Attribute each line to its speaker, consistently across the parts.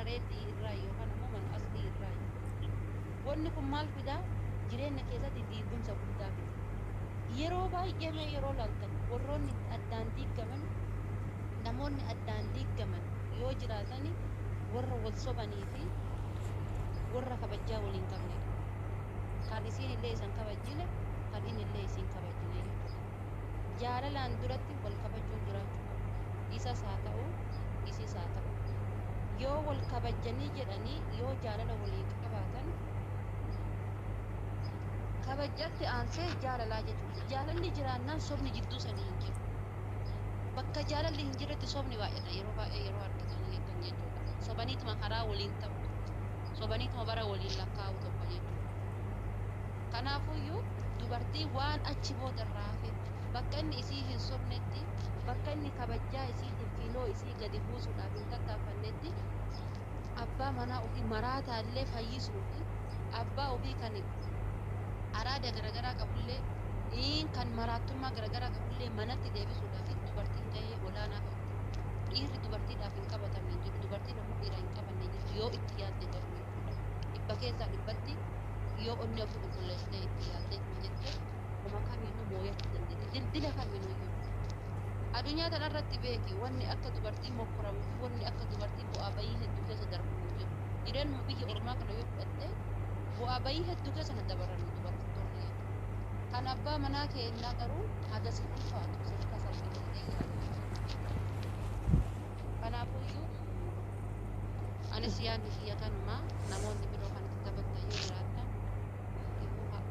Speaker 1: bareeddii irraa yookaan immoo mana asii irraa. Wanni kun maal fidaa? Jireenya keessatti diigumsa guddaa fida. Yeroo baay'ee mee yeroo laaltan warroonni addaan diigaman namoonni addaan diigaman yoo jiraatani warra wal sobanii fi warra kabajaa waliin qabnedha. Kan isiin illee isin kabajjine, kan inni illee isin kabajjine jechuudha. Jaalalaan duratti wal kabajuun jiraachuu qabu. Isas haa ta'u, isis haa ta'u. Yoo wal kabajanii jedhanii yoo jaalala waliin qabaatan kabajatti aansee jaalalaa jechuudha. Jaalalli jiraannaan sobni jidduu sanii hin jiru. Bakka jaalalli hin jirretti sobni baay'ata yeroo baay'ee yeroo argatan jechuudha. Sobaniituma karaa waliin ta'u, sobaniituma bara waliin lakkaa'u tokko jechuudha. Kanaafuyyuu dubartii waan achi booda irraa hafe bakka inni isii hin sobnetti, bakka inni kabajaa isiitiif kiiloo isii gadi buusuudhaaf hin tattaaffannetti abbaa manaa ofii maraataallee fayyisuu fi abbaa ofii kan araada garaagaraa qabullee kan maraattummaa garaagaraa qabullee manatti deebisuudhaaf dubartiin gahee olaanaa qabdi. Dhiirri dubartiidhaaf hin qabatamne jiru, dubartiin immoo dhiira hin qabanne jiru yoo itti yaadde garuu jechuudha. Dhibba keessaa dhibbatti yoo onni ofii qulqulleessitee itti yaadde jette kuma kamiinuu moo'achuu dandeetti. Dildila kamiinuu addunyaa kanarratti beeki wanni akka dubartiin mokkoramuu fi wanni akka dubartiin bu'aa bayii hedduu keessa darbu hin jiru. Jireenuma biyya ormaa kana yoo fudhatte bu'aa bayii hedduu keessa na dabarannu dubartoonni jechuudha. Kan abbaa manaa keenyaa garuu haga si ulfaatu sirka salphisee yaadu. Kanaafuyyuu anis yaadni kiyya kanumaa namoonni biroo kan itti taphattan yoo jiraatan dhibuu haa.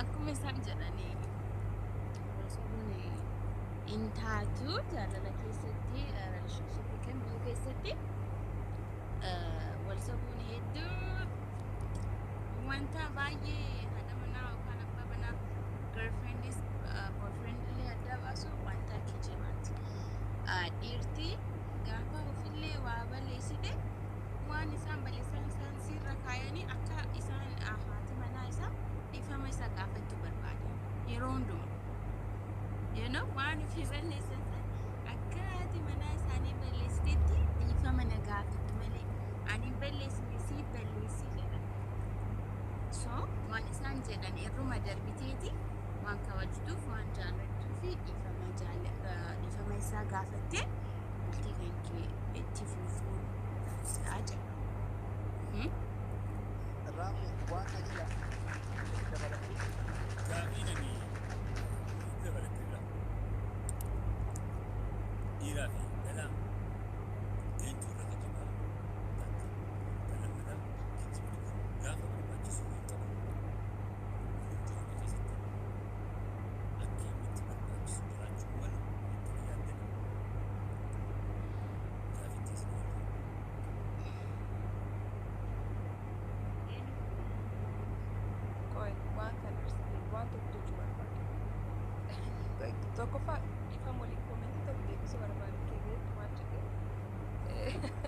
Speaker 1: Akkuma isaan jedhanii intaatu jaalala keessatti relationship kamiyyuu keessatti wal sobuun hedduu wanta baay'ee haadha manaa yookaan abbaa manaa girlfriendis boyfriend illee adda baasu wanta kijibaati. Dhiirti gaafa ofillee waa balleessite waan isaan balleessan isaan sirra kaayanii akka isaan haati manaa isaa dhiifama isa gaafachuu barbaada yeroo hundumaa. Waan ofii balleessan akka haati manaa isaanii balleessitetti dhiifama na gaafatu malee ani balleessine si balleessi jedha. So waan isaan jedhan irruma darbiteeti waan kabajtuuf waan jaallattuu fi dhiifama isaa gaafattee bultii kan kee itti fufuu isaa jedha.
Speaker 2: Raamu waan ajila dabalatee
Speaker 3: gaaffiinanii dabalateera dhiiraa fi dhalaa eenyutu irra qaqqabaa takka
Speaker 4: tokkoffaa dhiifama waliin koomentii tokko deebisuu barbaade keebeetti maal jedhee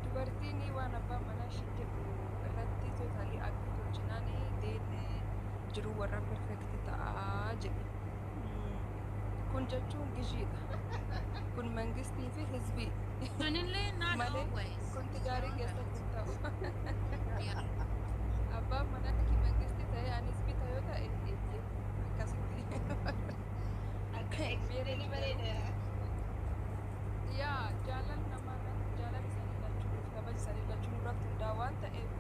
Speaker 4: dubartiin waan abbaan manaa ishee jedhu irratti tootaalii akka tolchinaan deemee jiru warra perfekti ta'aa jedhe. Kun jechuun gishiidha. Kun mangistii fi hizbii.
Speaker 1: Anillee not
Speaker 4: Malee
Speaker 1: always.
Speaker 4: kun tijaarii keessatti hin ta'u.
Speaker 1: Yeah.
Speaker 4: Abbaan manaa ki mangistii ta'ee ani hizbii ta'ee yoo ta'e eeyyee akkasitti.
Speaker 5: Akka explain bareeda.
Speaker 4: Yaa jaalala namaarratti jaalala isaanii lachuuf kabaja isaanii lachuu irratti hundaa waan ta'eef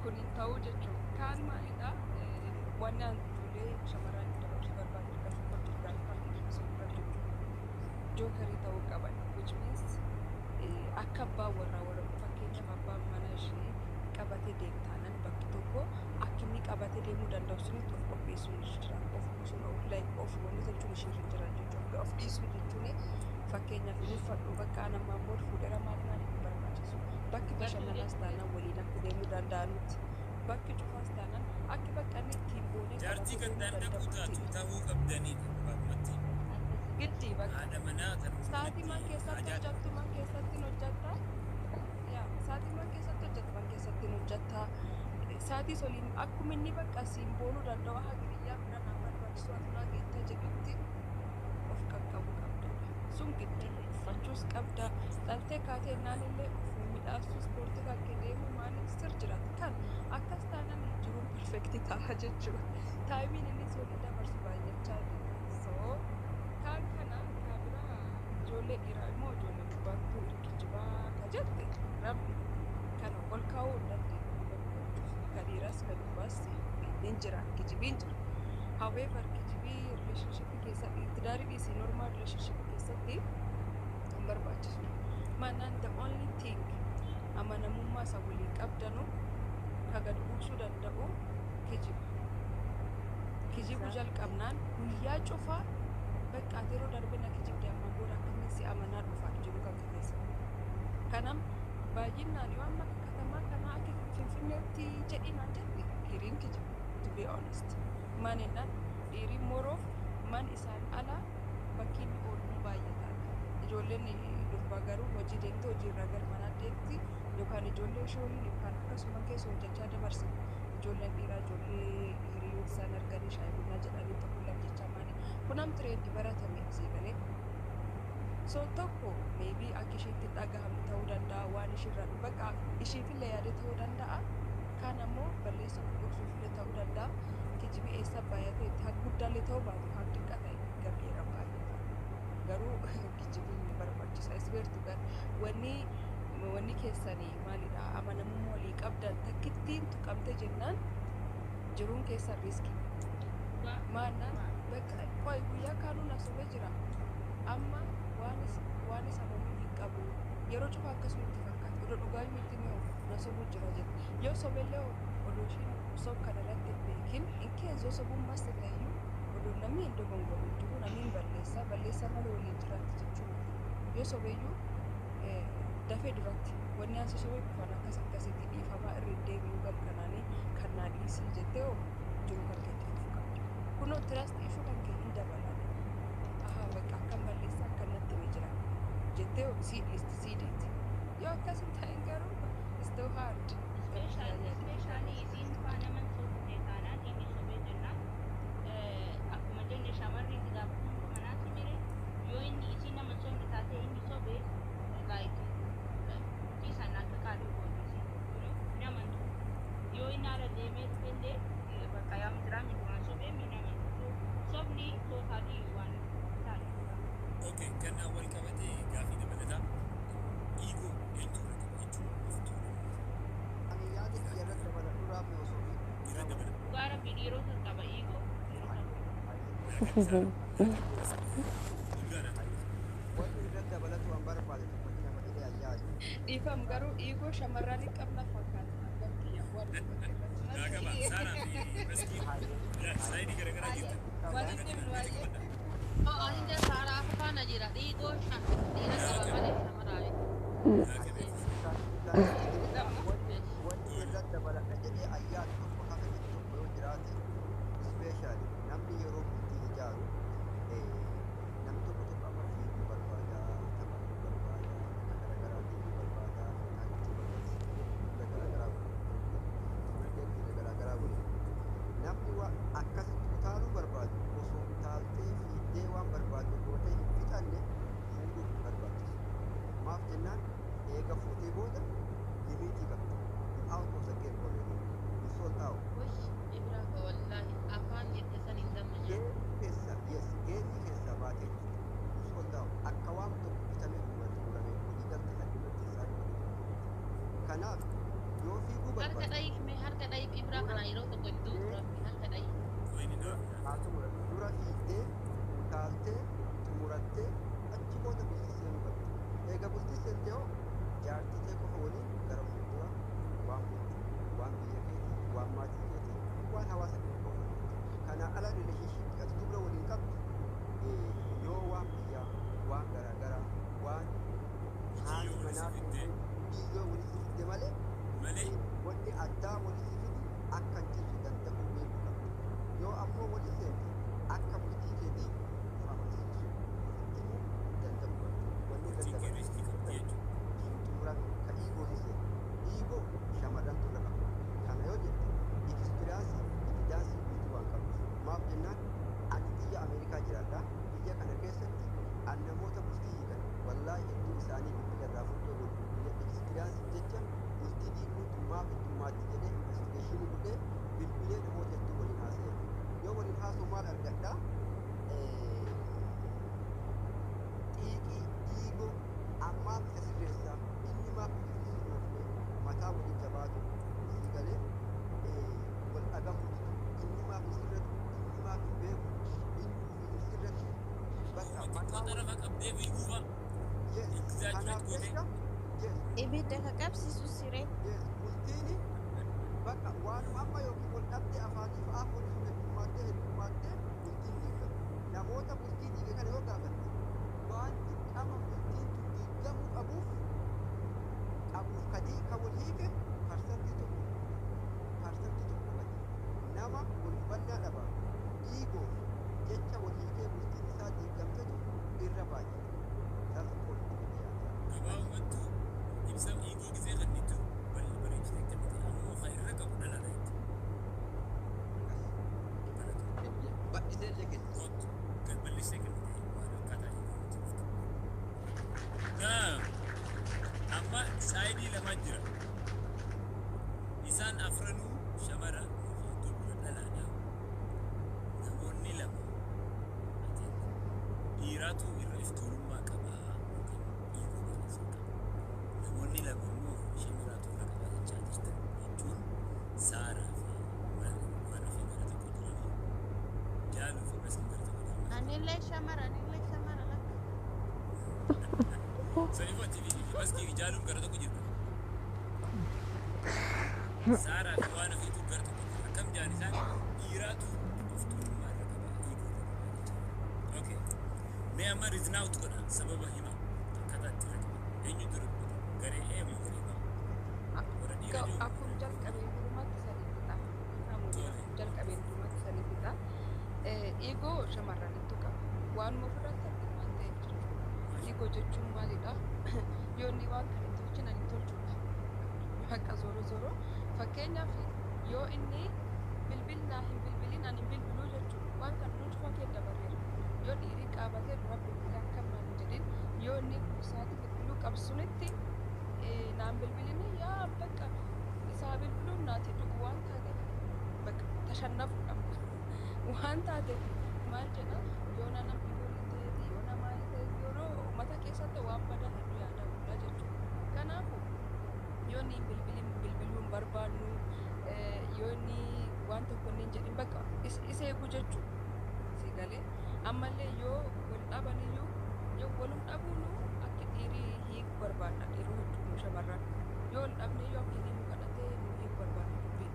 Speaker 4: kun hin ta'u jechuudha. Kaan maalidha wanni aan ijoollee shamarran dabarsuu barbaadu kan hojjetan fakkii irra jechuudha. Jookarii ta'uu qaban which means akka abbaan warra fakkeenyaaf abbaan mana ishee qabatee deemtaanan bakki tokko akka inni qabatee deemuu danda'u sunitti of qopheessuun jira. Of kusuun of wanni jechuun ishee hin jiran jechuudha. Of dhiisuu jechuun fakkeenyaaf inni uffadhu bakka anammaa immoo fuudhera maaliif hin barbaachisu. Bakki bashannanaas taanaan waliin akka deemuu danda'anutti. Bakki cufaas taanaan akka bakka inni ittiin boonee
Speaker 3: Jaartii kan
Speaker 4: qabatee deemuu
Speaker 3: danda'u taatu
Speaker 4: danda'utti.
Speaker 3: ta'uu qabdanidha baabumatti.
Speaker 4: Giddii bakka.
Speaker 3: Haadha manaa kan
Speaker 4: Sa'aatii maan keessatti hojjettu maan keessatti hojjettaa? Yaa sa'aatii maan keessatti hojjettu maan keessatti hojjettaa? Sa'aatii soliin akkuma inni bakka siin boonuu danda'u haa biyyaa bira nama barbaachisu atunaa geetta jedhutti of qaqqabuu qabda. Sun giddii uffachuus qabda. Dhaltee kaatee naanillee of midhaasuu ispoortii kan deemu maaliif sir jiraata kan akkas taanaan jiruun perfekti ta'a jechuudha. Taayimiin inni solii dabarsu baay'achaa jira. So kan kana kaabira ijoollee dhiiraa immoo ijoollee dubartuu hirkijibaa ka jette rabbi kana ol kaa'uu hin dandeenyu ka dhiiraas ka dubaas hin jira kijibiin jira. However kijibii relationship keessatti tidaarii dhiisii normal relationship keessatti hin barbaachisu. Maanaan the only thing amanamummaa isa waliin qabdanu ka gad buusuu danda'u kijiba. Kijibuu jalqabnaan guyyaa cufaa bakka ati yeroo darbe na kijibde amma booda akkamiin si amanaa dhufaa jiru kan keessa. Kanam baay'inaan yoo amma katamaa kanaa akka finfinneetti jedhinaan jette hiriin kijiba to be honest. Maanennaan dhiiriin moroof man isaan alaa bakki inni ooluu baay'ataadha. Ijoolleen durbaa garuu hojii deemtee hojii irraa gara manaa deemti yookaan ijoollee shoorii yookaan akkasuma keessa hojjechaa dabarsi. Ijoolleen dhiiraa ijoollee hiriyoota isaan arganii shaayii bunaa jedhanii tokko lamjechaa maali. Kun am tireendii baratame asii galee. So tokko maybe akka isheetti dhagahamu ta'uu danda'a waan ishiirraa bakka ishiifillee yaade ta'uu danda'a. Kaan ammoo balleessuuf dhoksuufillee ta'uu danda'a. Kijibii eessa baay'atee haa guddaallee ta'uu baatu haa xiqqaa ta'e gargeera baay'ata. Garuu kijibii ni barbaachisa. Isbeertu gar wanni keessanii maalidha amanamummaa walii qabdan takkittiin tuqamte jennaan jiruun keessan riskii. Maannaan bakka qoy guyyaa kaanuu na sobee jira. Amma waan isa mamuu hin qabu. Yeroo cufa akkasumatti fakkaata. Odoo dhugaa miti mi'oo na sobuu jira jedhe. Yoo sobellee odoo ishiin sob kana irratti hin beekin in keessa yoo sobummaas ta'eyyuu odoo namni hin dogongoru jiru namni hin balleessaa malee waliin jiraatti jechuudha. Yoo sobeyyuu dafee duratti wanni ansi sobee dhufan akkasitti dhiifamaa irra deebi'uu galkanaanii kan naa dhiisii jettee jiru kan keetti fufu qabdi. Kunoo tiraast ishuu kan kee hin dabalan. Ahaa bakka akkan balleessaa akkan natti ni jira jettee sii dhiisti sii deetti. Yoo akkas hin ta'in garuu it's too hard.
Speaker 5: Especially isiin faana man sobdee taanaan inni sobee jennaan akkuma jenne shamarri itti gaafatamuu manaatti jire yoo inni isiin nama sobde taatee inni sobee like kiisan akka qaaduu boodisi nama yoo inni haala deemee dhufellee bakka yaa mitiraa midhaan sobee nama sobni tootaalii waan taa'udha.
Speaker 3: Okay, kan wal qabatee gaafii dabalataa dhiigoo eenyurra qaba jechuudha of tuulu.
Speaker 2: Ani yaada kiyya irratti dabaladhu raafne osoo hin
Speaker 3: Irra dabalata.
Speaker 5: Dhugaa rabbi dhiirota qaba dhiigoo.
Speaker 2: wanni irratti dabalatu waan barbaade tokkotti nama dhibee ayyaadu.
Speaker 4: Dhiifam garuu dhiigoo shamarran hin qabna fakkaata. Gamtiyyaa waan
Speaker 3: Daa qaba. Saanaa fi maskiin. Saayidii garaagaraa jirta.
Speaker 4: Waliin deemnu waayee.
Speaker 1: Oh, hindi Sarah ako pa na jira. Digo siya. Di na ka ba marami.
Speaker 2: Wanni irratti dabalata jedhee ayyaadu tokko hafa jedhu tokko yoo jiraate ispeeshaali namni yeroo bultii ijaaru booda limiitii qabdi. Out of the game already. You sold out.
Speaker 1: Wish Ibraa ko wallaahi afaan jette san hin dammajan.
Speaker 2: Geemii keessa yes geemii keessaa baatee jirti. You sold out. Akka waan tokko bitamee uummata hojii galtee addunyaatti isaanii waliin. Kanaaf yoo fiiguu
Speaker 1: Harka
Speaker 2: barbaade
Speaker 1: dhayiif mee harka dhayiif Ibraa kana yeroo tokko hin duutu rabbi harka dhayiif.
Speaker 3: Wayini dura.
Speaker 2: haa xumura dura fiigdee utaaltee xumurattee achi booda bultii seenuu qabdi. Eega bultii seentee hoo jaartii kee qofa waliin gara fuuldura waan bultii, waan biyya keetii, waan maatii keetii, waan hawaasa kee qofa. Kana ala rileeshinshiippii ati dubra waliin qabdu yoo waan biyyaa, waan garaagaraa, waan haati
Speaker 3: Biyyoo
Speaker 2: manaa
Speaker 3: walitti fiddee.
Speaker 2: biyyoo walitti fidde malee
Speaker 3: Malee
Speaker 2: wanni addaa walitti fidu akka hin jirre danda'uu beekuu qabdi. Yoo ammoo wali seente akka bultii keetii of amansiisuu ofitti himuu danda'uu qabdi. Wanni
Speaker 3: bultiin kee
Speaker 2: daddabarsu
Speaker 3: riskii qabdi jechuudha.
Speaker 2: xumuran ka dhiigoo ni seente. Dhiigoo shamarrantu irra qaba. Kana yoo jette ikspiriyaansii evidaansii guutuu waan qabduuf. Maaf jennaan ani biyya Ameerikaa jiraadha. Biyya kana keessatti an namoota bultii hiikan wallaahi hedduu isaanii bilbila irraa fuudhee wal bilbilee ikspiriyaansii jecha bultii dhiiguutu maaf heddummaatti jedhee investigeeshinii godhee bilbilee namoota hedduu waliin haasa'e. Yoo waliin haasa'u maal argadhaa? Xiiqii dhiigoo ammaa isa sirreessaa inni maaf inni sirroofne mataa waliin jabaatu sii galee wal dhagamuu didu inni maaf hin sirratu inni maaf hin beeku inni hin sirratu bakka
Speaker 3: Xiqqoo
Speaker 2: mataa
Speaker 3: xarafa qabdee fiiguufa.
Speaker 2: yes
Speaker 3: Exaggerate
Speaker 2: kanaaf
Speaker 3: godhee.
Speaker 2: jecha yes
Speaker 6: Ibidda ka qabsiisu siree.
Speaker 2: yes bultiini bakka waanuma amma yookiin wal dhabdee afaaniif af wal sun heddumaattee bultiin diigama. Namoota bultii diige kana yoo gaafatte waan dirqama bultiin tun diigamuu qabuuf ka wal hiike parsantii tokko gadi. Nama wal hubannaa dhabaa dhiigoof jecha wal hiikee bultiin isaa diigamtetu irra baay'ata. That's the point jedhee yaada.
Speaker 3: Gabaabumatti ibsa hiikoo gisee kennitu bareechitee kennite. Ammoo kan irra qabu dhalaadha jechuudha.
Speaker 2: Bal'isee illee kenna.
Speaker 3: Kootu gad bal'isee kennite waan akkaataa hiikootti dhuftu. Naam. Amma saayidii lamaan jira. Isaan afranuu shamara yookiin dubara dhalaadha. Namoonni lama dhiiraatu irra iftoolummaa qaba yookiin hiikoo barreessaa qaba. Namoonni lama immoo shamaraatu irra qaba jechaa jirtan jechuun Saaraa fi Maara fi gara tokko jiranii Jaaluu fi Maskin gara tokko jiranii.
Speaker 6: Anillee shamara lakka.
Speaker 3: Saniifoo TV fi Maskii fi Jaaluun gara tokko jirtu. Saaraa fi waan ofiitu gara tokko jirtu. Akkam jaan isaan dhiiraatu iftoolummaa irra qaba hiikoo irra qaba jechaa. Okay. Mee amma riznaawutu godha sababa hima akkaataa itti irra qaba. Eenyu dura dubbata? Garee eemu garee ba'a. Warra dhiira jiru.
Speaker 4: Akkuma jalqabee durumatti sanii fixa. Jalqabeen durumatti sanii fixa. Dhiigoo shamarranitu qaba. Waanuma ofirratti arginu waan ta'eef jechuudha. Dhiigoo jechuun maalidha? Yoo inni waan kana hin tolchin ani tolchuudha. Bakka zoro fakkeenyaaf yoo inni bilbilnaa hin bilbilin ani hin bilbiluu jechuudha. Waan kana nuti fakkeenya dabareera. Yoo dhiirii qaabatee dura bilbilee akkam naan hin jedhin yoo inni isaati bilbiluu qabsunitti naan bilbilini yaa bakka isaa bilbiluun naati dhugu waan taateef bakka tashannafuudha waan taateef maal jedha yoo nama ijoollee ta'eeti yoo nama ta'eeti yeroo mata keessatti waan badaa hedduu yaadamuudha jechuudha. Kanaafuu yoo inni hin bilbiluun barbaannu yoo inni waan tokko inni hin jedhin bakka isa eegu jechuudha. Si galee ammallee yoo wal dhabaniyyuu yoo walum dhabuunu akka dhiirii hiiku barbaadna dhiiruu hedduu shamarran yoo wal dhabne yoo akka inni nu kadhatee nu hiiku barbaadna dubbii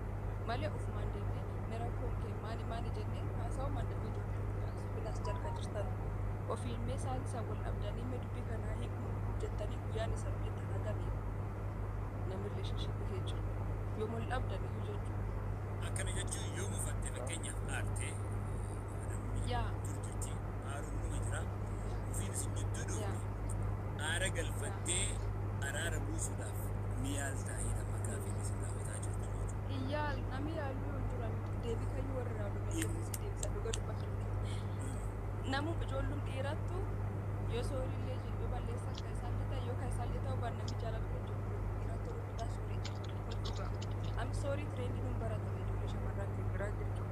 Speaker 4: malee ofumaan deemnee mera koonkee maali jennee haasawuu mandamee jechuudha. Bilas jalqa jirtan ofiilmee isaan isa wal dhabdanii mee dubbii kanaa hiiknu jettanii guyyaan isa hojjetan agarre namni rileeshinshippii jechuudha. Yoo wal dhabdaniyyuu jechuudha.
Speaker 3: Akkana jechuun yoo mufattee fakkeenyaaf aartee namni
Speaker 4: Yaa.
Speaker 3: jirti aaruun numa jira ofiin isin jidduu dhufne aara galfattee araara buusuudhaaf ni yaaltaa'edha maqaa fi isin raawwataa jirtu jechuudha.
Speaker 4: Iyyaal namni yaalluu hin jiran deebii kayyuu warra raawwatan si deebisa dhuga dubbatu. Namu ijoolluun dhiirattu yoo soorillee yoo balleessan kan isaan ta'e yoo kan isaan ta'u waan namni jaalatu jechuudha. soorii tireendii baratame ijoollee shamarran kan biraa jirtu.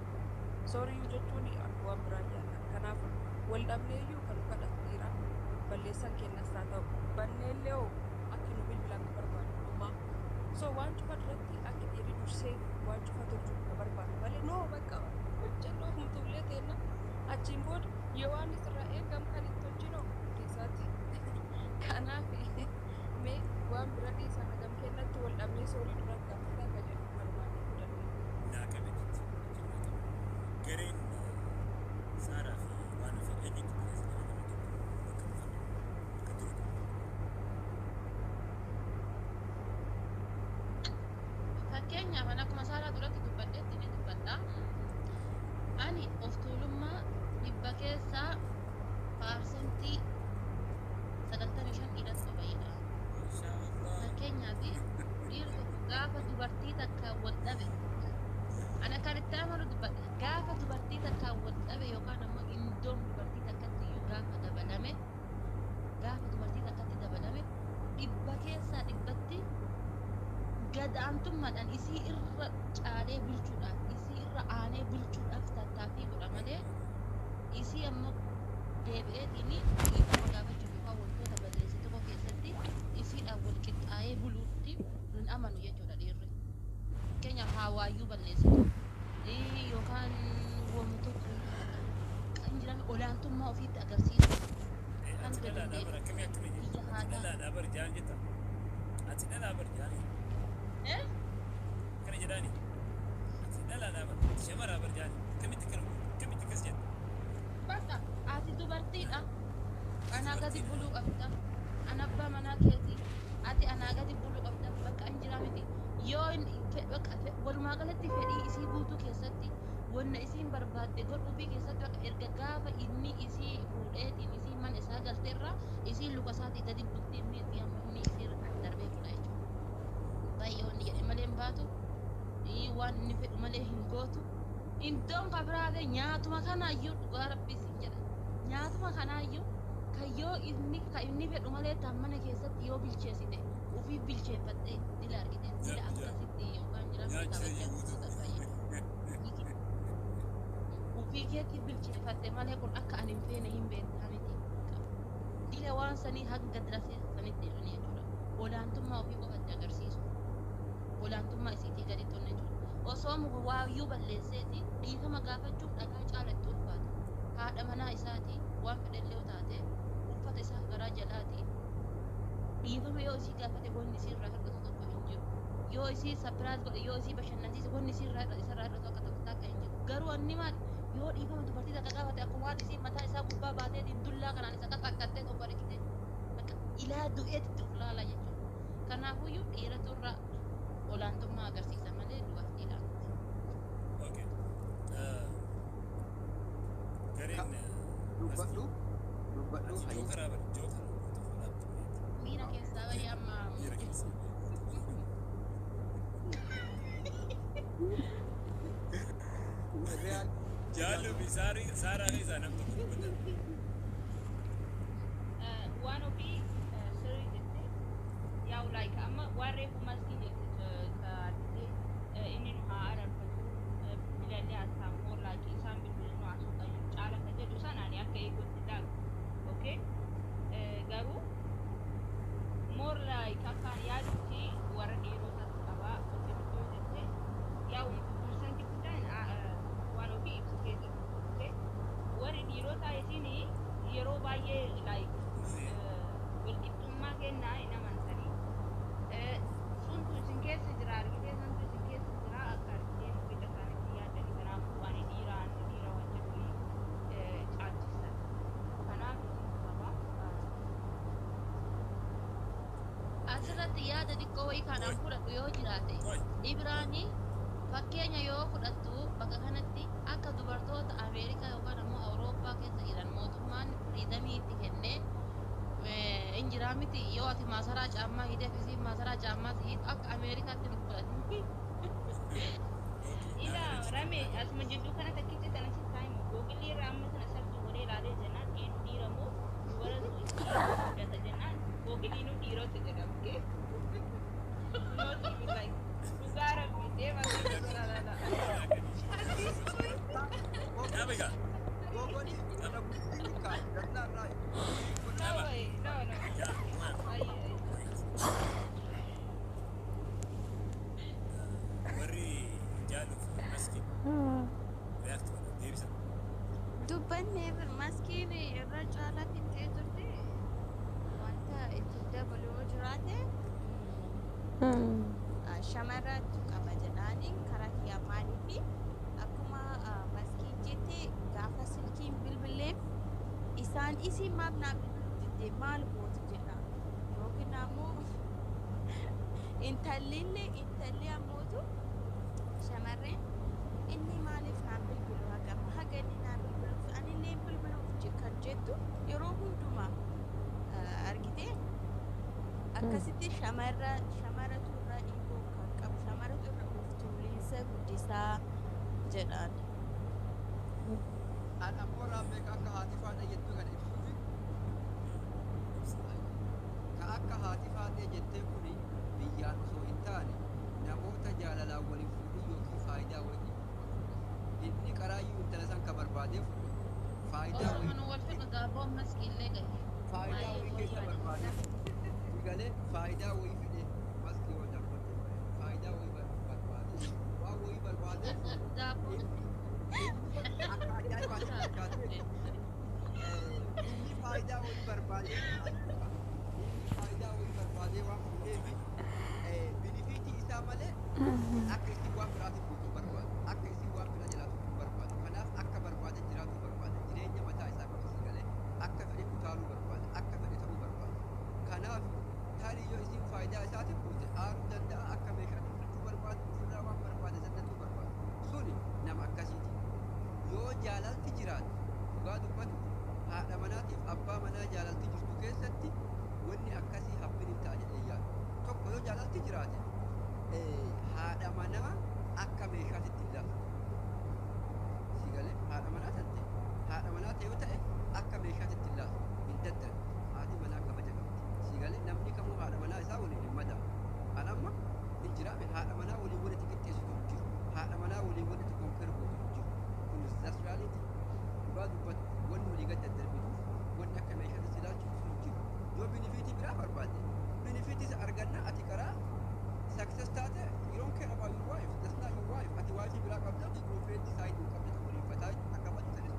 Speaker 4: Soorii jechuun waan biraa jaallatan. Kanaaf wal dhabneeyyuu kan kadhatu dhiira balleessan kennas haa ta'u banneellee hoo akka nu bilbilaan nu barbaadu ammaa. So waan cufa duratti akka dhiirri dursee waan cufa tolchuu nu barbaadu malee noo bakka hojjannoo humtuullee teenna achiin booda yoo waan isirraa eegam kan itti hojjinoo keessaatti. Kanaaf mee waan bira dhiisan hagam kennatti wal dhabnee soorii duratti gaafata akka jedhu barbaaduu dandeenya.
Speaker 3: Naa qabeetti gareen Saaraa fi waan of eenyutti bineensanii bakka ture.
Speaker 1: Fakkeenyaaf ani akkuma Saaraa duratti dubbadhetti ni dubbadha. Ani of tuulummaa dhibba keessaa paarsentii 95 dhiiratti fayyada. Fakkeenyaaf dhiirri gaafa dubartii takka wal dhabe ani akkan itti amanu dubbadhe gaafa dubartii takka wal dhabe yookaan ammoo indoon dubartii takkatti iyyuu gaafa dabalame dhibba keessaa dhibbatti gadaantummaadhaan isii irra caalee bulchuudhaaf isii irra aanee bulchuudhaaf tattaaffii godha malee isii ammoo deebi'eetiin dhiifama gaafachuuf yookaan wantoota balleessi tokko keessatti isiidhaan wal qixxaayee buluutti hin amanu jechuudha dhiirri. Fakkeenyaaf haawaayyuu balleessitu yookaan wanta tokko kan jiran olaantummaa ofiitti agarsiisu kan dandeenyu biyya haadaa.
Speaker 3: Ati dhalaa barjaan kana jedhaani ati dhalaa shamaraa barjaan kamitti kas jedha.
Speaker 1: Bakka ati dubartiidha. Anaa gadi buluu qabda. Ana abbaa manaa keetii. Ati anaa gadi buluu qabda. Bakka hin jira miti. Yoo walumaa galatti fedhii isii guutuu keessatti wanna isiin barbaadde godhuu fi keessatti bakka erga gaafa inni isii fuudheetiin isii mana isaa galteerra isii luka isaatii gadi bulti inni isii amma inni isii darbee fudha jechuudha. Baay'ee wanni jedhe malee hin baatu. Waan inni fedhu malee hin gootu. Iddoon kabiraate nyaatuma kanaayyuu dhugaa rabbiis hin jedha. Nyaatuma kanaayyuu kan yoo inni fedhu malee mana keessatti yoo bilcheessite ofii bilcheeffatte dila argite dila akkasitti yookaan jiran ofii keetti bilcheeffatte malee kun akka ani hin feene hin beekamiti. Dila waan sanii hanga dirasee sanitti jedhani jechuudha. Olaantummaa ofii qofatti agarsiisu. Olaantummaa isiitii gadi tonne jechuudha. Osoo waayyuu balleesseeti dhiifama gaafachuuf dhagaa caalatti ulfaata. Haadha manaa isaati waan fedhellee yoo taate uffata isaa garaa jalaati. Dhiifama yoo isii gaafate wanni isii irraa hir'atu tokko hin jiru. Yoo isii sapiraas godhe yoo isii bashannansiise wanni isii irraa hir'atu akka tokko takka hin jiru. Garuu anni maali yoo dhiifama dubartii takka gaafate akkuma waan isii mataa isaa gubbaa baateetiin dullaa kanaan isa qaqqaqqattee tokko argite bakka ilaa du'eetti of laala jechuudha. Kanaafuyyuu dhiiratu irraa olaantummaa agarsiisa malee dubartiidha.
Speaker 2: Dubbadhu
Speaker 3: Jookara
Speaker 1: miira keessaa bahee amma
Speaker 3: jaallu fi Saaraa keessaa namni tokko dubbatan.
Speaker 5: Waan ofii sirrii jettee yaa'u like amma waan reefu maskii jette inni nu haa ararfatu bilallee haasaan moor laakii isaan bilbilu nu haasuu qabu caala kan jedhu sanaan akka eeguutti dhaalu. Okay? Garuu moor like akkaan yaadutti warra dhiirotaatu qabaa hojjetu jettee yaa'u persantii guddaan waan ofii ibsitee jiru. Okay? Warri dhiirotaa isin yeroo baay'ee like walqixxummaa kennaa hin amantanii. Suntu isin keessa jira argitee suntu isin keessa jira akka argitee fedha isaaniitti yaaddanii kanaafuu ani dhiira waan jedhuun caalchisan. Kanaaf isin qaba.
Speaker 1: asirratti yaada xiqqoo wayii kanaan fudhadhu yoo jiraate Ibraanii fakkeenya yoo fudhattu bakka kanatti akka dubartoota Ameerikaa yookaan ammoo Awurooppaa keessa jiran mootummaan firiidamii itti kennee injiraa miti yoo ati maasaraa caammaa hidee fi maasaraa caammaa hiid akka Ameerikaatti nu fudhatu.
Speaker 5: Ila rame asuma jidduu kana takkitti sana si taayimu googilii irraa amma sana sarchi godhee ilaalee jennaan eenyu dhiiramoo dubaratu fudhata jennaan googilii nu dhiirota jedhamu kee. Not like dhugaa rabbi deema
Speaker 6: isiin irra caalaa fixxee turte wanta itti dabalu yoo jiraate shamarratu qaba jedhaanii karaa kiyyaa maaliifi akkuma maskii jette gaafa silkiin bilbileef isaan isii maaf naa bilbiluu diddee maal gooti jedha yookiin ammoo intalli ammootu shamarreen inni maaliif naan bilbilu haga inni naan bilbiluuf anillee bilbiluuf kan jettu yeroo hundumaa argitee akkasitti shamarratu irra dhiibuu kan qabu shamarratu irra of tuuliinsa guddisaa jedhaan.
Speaker 2: An ammoo raammeeka akka haati faadha jettu kana ibsuufi ka akka haati faadhee jettee kuni biyyaan osoo hin taane namoota jaalalaan waliin fuudhuu yookiin faayidaa wayii inni qaraayyuu intala san ka barbaadee fuudhe faayidaa
Speaker 1: Osoo
Speaker 2: wayii
Speaker 1: nu wal fedhu gaaboo maskiillee gahe.
Speaker 2: faayidaa wayii keessa barbaadee galee faayidaa wayii fidee maskii yoo darbatte faayidaa wayii barbaadee waan wayii barbaadee
Speaker 1: Gaaboo.
Speaker 2: akka ajaa'ibaatti fakkaate inni faayidaa wayii barbaadee waan fuudheefi binifiitii isaa malee akka isin waan biraatiif guutuu barbaadu akka isin waan bira jiraatuuf barbaadu kanaaf akka barbaade jiraachuu barbaada jireenya mataa isaa qabsiisee galee akka fedhe utaaluu barbaada akka fedhe ta'uu barbaada kanaaf tarii yoo isin faayidaa isaatiif guute aaruu danda'a akka meeshaatti fudhachuu barbaadu ofirraa waan barbaade sannatuu barbaadu suni nama akkasiiti yoo jaalalti jiraate dhugaa dubbatu haadha manaatiif abbaa manaa jaalalti jirtu keessatti wanni akkasii habbin hin ta'a jedhee yaadu tokko yoo jaalalti jiraate haadha manaa akka meeshaatitti hin laafu si galee haadha manaa taate haadha manaa ta'e yoo ta'e akka meeshaatitti hin laafu hin daddaru haati manaa kabaja qabdi si galee namni kamuu haadha manaa isaa waliin hin madaa'u an amma hin jiraame haadha manaa waliin walitti qixxeessitu hin jiru haadha manaa waliin walitti kompeer gootu hin jiru kun nasraaliiti dhugaa dubbatu wanni walii gad daddarbituuf wanni akka meeshaatti si laalchisu hin jiru yoo binifiitii biraa barbaadde binifiitis arganna ati karaa success taate you don't care about your wife that's not your wife ati waayifii biraa qabda ati girlfriend decide hin qabde tokko dhiiffataa akka maddii sanis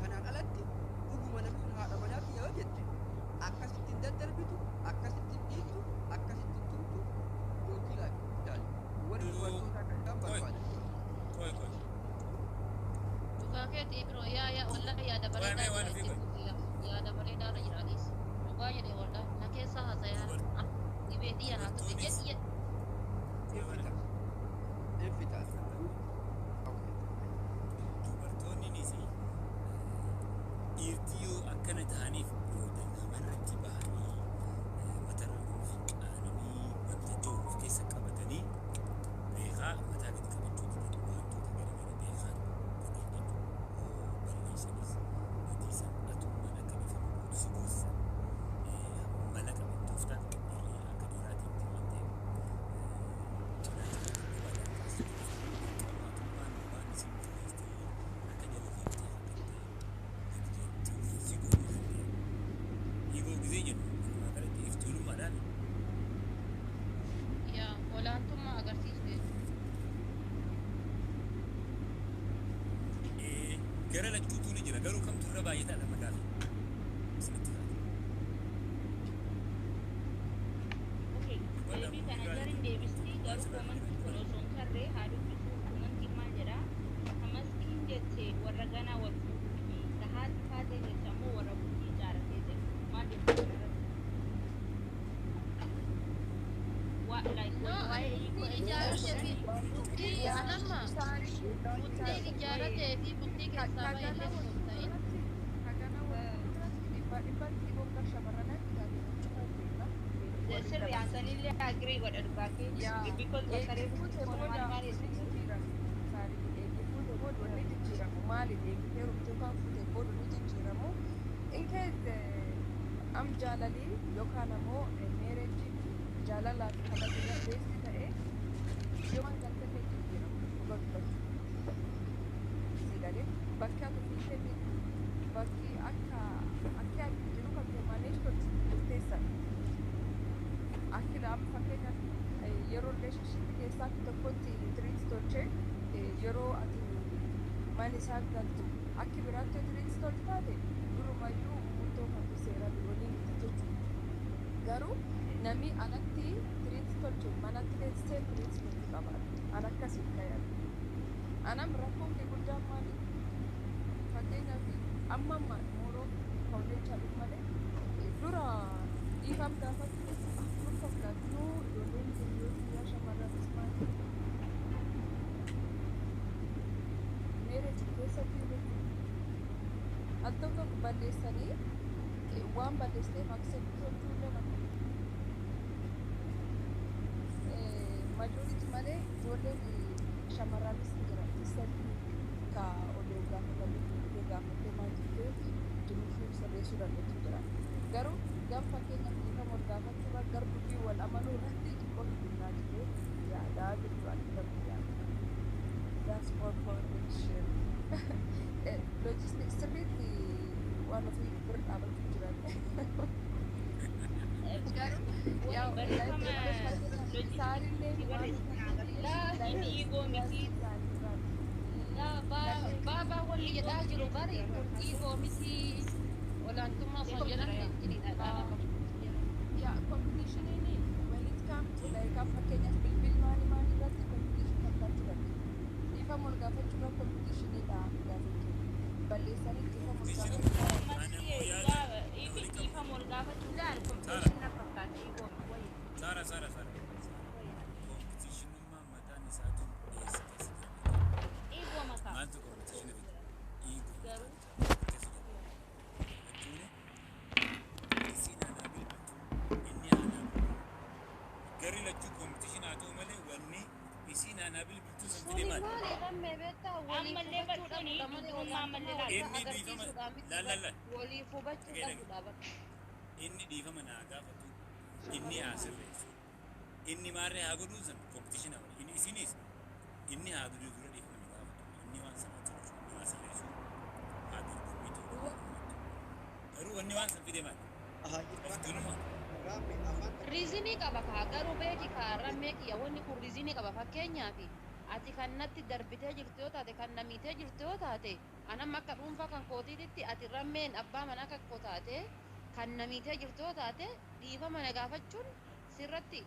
Speaker 2: kanaan alatti dhuguma namni sun haadha manaatti yoo jette akkasitti hin daddarbitu akkasitti hin dhiittu akkasitti hin tumtu yookiin laal warri dubartoota kan barbaada
Speaker 1: Dhugaa keetii biroo yaa wallahi yaada bareedaa jira. Yaada bareedaadha jiraanis. Dhugaa jedhee waldaa na keessa haasayaa dhibee xiyya naa tufe jedhi
Speaker 3: dubartoonnis dhiirtii yoo akkana ta'aniif booda namarratti bahanii matarraa qaananii wanta jiru of keessa qabatanii beekaa mataa gadi qabachuu didanii wantoota garagara beekaan balleessanis matiisan atummaan akka bifamu gootu si goosisan mala qaban tooftaan akka duraatiin tilmantee
Speaker 1: yaa olaantummaa agarsiisu
Speaker 3: gara lachuutu ni jira garuu kamtu irra baay'ataadha magaalaa isinitti
Speaker 5: Okay, deebii kana garin deebistii garuu komantii kun osoo hin tarree haa dubbisu komantiin maal jedhaa hamaskiin jettee warra ganaa wal fuudhuu fi tahaati taatee jecha immoo warra bultii ijaaratee jedhu maal jettu waa'ee hiikoo
Speaker 1: ijaarratee fi bultii anamma bultii ijaarratee fi bultii keessaa baay'ee ta'in
Speaker 5: sirri aansanillee agrii godha dhugaa kee because basaree bultii maal maal
Speaker 4: am jaalalii yookaan ammoo meereejii jaalalaaf kabajaa beekti ta'ee yoo waan galtee jijjiiramu sigalee bakki ati fiishee bakki akka ati jiru kan maaneej godhu murteessaa akkila amma fakkeenyaaf yeroo rileeshinshiipii keessatti tokkotti tiriit tolchee yeroo ati mana isaa galtu akki biraatti tiriitis toltu taate durumayyuu murtoo kan seera waliin jechuudha. Garuu namni alatti tiriitis tolchu manatti teessisee tiriitis tolchu qabaatu. An akkasiin kayyaadha. Anam rakkoon kee guddaan maali? Fakkeenyaaf amma mooroo faawundeeshaa malee dura dhiifam gaafatu akkuma fakkaatu ijoolleen hiriyoota guyyaa shamarranis maali? Meereji keessatti jechuudha. Al tokko balleessanii waan balleessiteef akseepti gochuu illee nama. Majority malee ijoolleen shamarranis jira. Isatti ka odoo gaafatamuu gaafatee maal jettee jiruufuu sirreessuu dandeettu jira. Garuu gam fakkeenyaaf dhiifama wal gaafachuurra garbuufi wal amanuu irratti xiqqoo hubannaa jiree yaadaa jechuudha darbu yaada. That's for correction. Logistics sirriitti waan ofii bira dhaabachuu jiran. Garuu yaa isaanillee
Speaker 5: inni igoo miti
Speaker 1: baabaa walli jedhaa jiru bari dhiigoo miti olaantummaa osoo jedhan
Speaker 4: yeah, competition in it. When it comes to like fakkeenyaaf bilbil maali irratti competition fakkaachuu danda'a. Dhiifama wal gaafachuurra competition dha gaafachuu. Balleessanii dhiifama wal gaafachuurra
Speaker 5: dhiifama wal gaafachuudhaan competition na fakkaata igoo wayii.
Speaker 3: Sara. Competitionummaa mataan isaatiin dhiyeessitees jira.
Speaker 5: Igoo makaa.
Speaker 3: Maaltu competition bita? Igoo.
Speaker 5: Garuu.
Speaker 3: Gari lachuu competition haa ta'u malee wanni isiin aanaa bilbiltuu sun
Speaker 1: Suni
Speaker 3: fide maali?
Speaker 1: maali rammee beektaa waliif
Speaker 5: Ammallee
Speaker 1: hubachuudhaaf
Speaker 5: barsiisanii
Speaker 1: malee
Speaker 5: durummaa ammallee
Speaker 3: Inni dhiifama laalala.
Speaker 1: waliif hubachuudhaaf bakka.
Speaker 3: Inni dhiifama naa gaafatu. Inni haa sirreessu. Inni maarree haa godhuu san competition haa godhu. Inni isinis inni haa godhuu dura dhiifama naa gaafatu. Inni waan sana tolchu. Inni haa sirreessu. Haa dorgommii ta'uu. Garuu wanni waan san fide maali? Laftuunuma.
Speaker 1: Riizinii qaba kaa garuu beeki kaa rammee kiyya wanni kun riizinii qaba fakkeenyaaf ati kan natti darbitee jirtu yoo taate kan namiitee jirtu yoo taate anam akka dhuunfaa kan kootiititti ati rammeen abbaa manaa kan koo taate kan namiitee jirtu yoo taate dhiifama na gaafachuun sirratti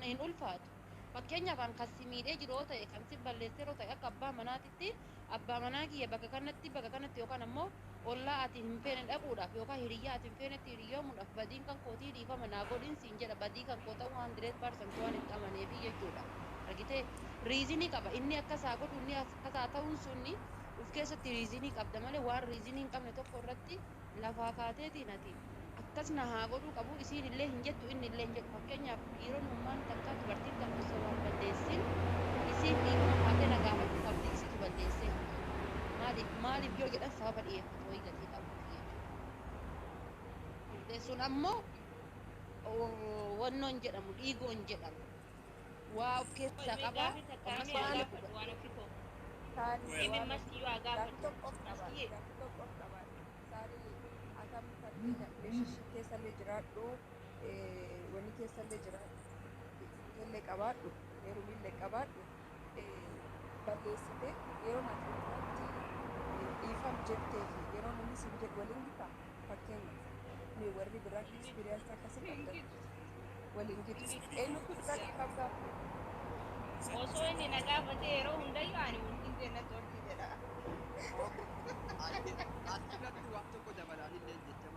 Speaker 1: hin ulfaatu. Fakkeenyaaf an kan si miidhee jiru yoo ta'e kan si balleessee yoo ta'e akka abbaa manaatitti abbaa manaa kiyya bakka kanatti yookaan ammoo ollaa ati hin feene dhaquudhaaf yookaan hiriyyaa ati hin feenetti hiriyyoomuudhaaf badiin kan kootii dhiifama naa godhin siin jedha badii kan koo ta'uu 100% waan itti amaneefi jechuudha. Argitee riizinii qaba inni akkasaa godhu inni akkasaa ta'uun sunni of keessatti riizinii qabda malee waan riizinii hin qabne tokko irratti lafaa kaateetiin ati akkas na haa godhuu qabu isiin illee hin jettu inni illee hin jedhu fakkeenyaaf dhiironni ummaan takka dubartiin takka osoo waan balleessin isiin dhiifama kaatee na gaafachuu qabdi isitu balleessee. Maaliif yoo jedhan sababa dhiyeeffatu wayii gatii qabu jechuudha. Sun ammoo wannoon jedhamu dhiigoon jedhamu waa of keessaa qaba. Ammas waan
Speaker 4: keessallee jiraadhu wanni keessallee jiraadhu illee qabaadhu heerumillee qabaadhu balleessite yeroo natti dhiifam jettee fi yeroo namni siin jedhu waliin gitaa fakkeenyaaf nuyi warri biraa ekspiriyaansi akkasii qabdan waliin gitu eenyutu dura dhiifam gaafa
Speaker 5: osoo inni na gaafate yeroo hundayyuu ani wanti natti horti jedha.
Speaker 2: Asirratti waan tokko dabalaalillee jecha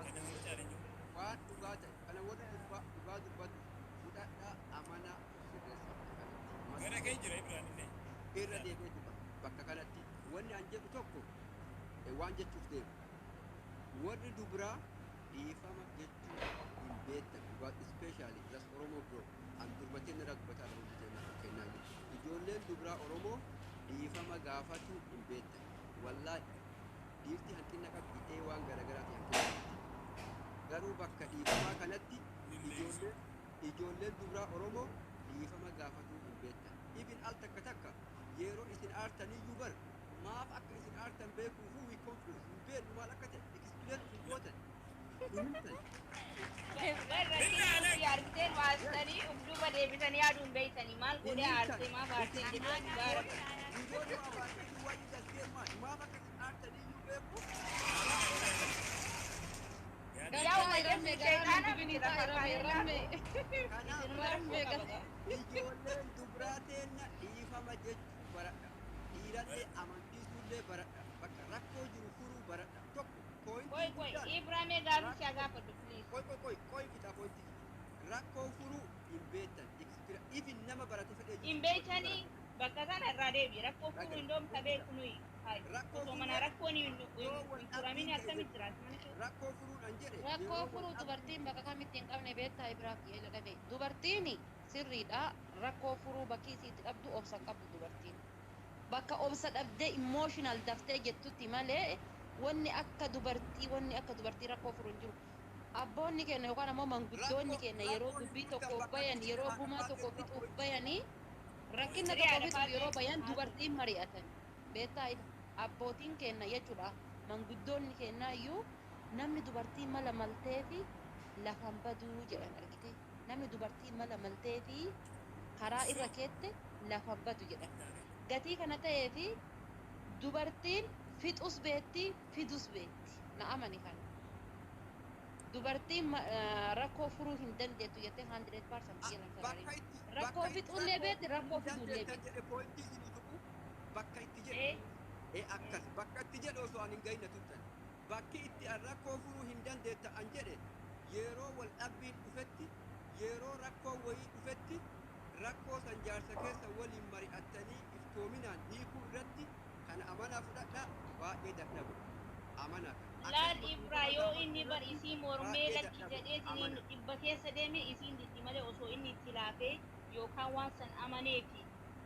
Speaker 2: waan dhugaa ta'e kana warri dhugaa dubbatu fudhadhaa amanaa sirreessa.
Speaker 3: Gara kee jira Ibraahimillee.
Speaker 2: Irra deebi'ee jira bakka kanatti wanni an jedhu tokko waan jechuuf deemu warri dubraa dhiifama jechuu hin beektan dhugaa ispeeshaalii las Oromoo biroo an durbateen irraa dubbataa dha hojii jennaa kennaa jiru ijoolleen dubraa Oromoo dhiifama gaafachuu hin beektan wallaahi dhiirti hanqina qabdi waan garagaraati hanqina garuu bakka dhiifamaa kanatti ijoolleen dubraa Oromoo dhiifama gaafachuu hin beektan ibin al takka yeroo isin aartaniyyuu bar maaf akka isin aartan beekuufuu wiikoonfuuf hin beeknu maal akka ta'e ekspireen hin gootan
Speaker 5: argiteen baastanii ufduuba deebitanii yaaduun beeytanii maal godhee aartee maaf aartee jedhanii gaara.
Speaker 2: maaf akka isin aartanii beeku.
Speaker 5: Yaa wajjin sheekaana miti lafa kaayee
Speaker 2: Ijoolleen dubraa teenna dhiifama jechuu baradha. Dhiirallee amansiisuullee baradha. Bakka rakkoo jiru furuu baradha. Tokko poointii guddaan.
Speaker 5: Ibraahimee gaafii siyaa gaafadhu please.
Speaker 2: Qoy fixa poointii. Rakkoo furuu hin beektan. Ifin nama barate fedhee jiru.
Speaker 5: Hin beekanii bakka sana irraa deebi. Rakkoo furuu hin doomta beeku nuyi. Osoo mana rakkoon hin furamin akkamitti jiraatu mana keessa.
Speaker 2: Rakkoo furuudhaan jedhe.
Speaker 1: Rakkoo furuu dubartiin bakka kamitti hin qabne beektaa Ibraaf jedha dhabe. Dubartiin sirriidha. Rakkoo furuu bakki isiitti dhabdu obsa qabdu dubartiin. Bakka obsa dhabdee emotional daftee jettutti malee wanni akka dubartii rakkoo furuu hin jiru. Abboonni keenya yookaan ammoo manguddoonni keenya yeroo dubbii tokkoof bayan yeroo gumaa tokkoof fixuuf bayanii rakkina tokko fixuuf yeroo bayan dubartiin mari'atan. Beektaa abbootiin keenya jechuudha. Manguddoonni keenya iyyuu namni dubartii mala maltee fi lafan baduu jedhan argite. Namni dubartii mala maltee fi karaa irra keette lafan badu jedhan. Gatii kana ta'ee fi dubartiin fixus beetti fidus beetti. Na amani kana. Dubartiin rakkoo furuu hin dandeettu jettee 100% jedhan sagalee. Rakkoo fixullee beetti rakkoo fidullee beetti.
Speaker 2: Bakka itti jedhu akkas bakka itti jedhu osoo ani hin gahine turtan bakki itti rakkoo furuu hin dandeetta an jedhe yeroo wal dhabbiin dhufetti yeroo rakkoo wayii dhufetti rakkoo san jaarsa keessa waliin mari'attanii iftoominaan hiikuu irratti kana amanaa fudhadhaa baay'ee dadhabu amanaa
Speaker 5: laal Ibraa yoo inni bar isii mormee lakki jedhee isiniin dhibba keessa deeme isiin diddi malee osoo inni itti laafee yookaan waan san amaneefi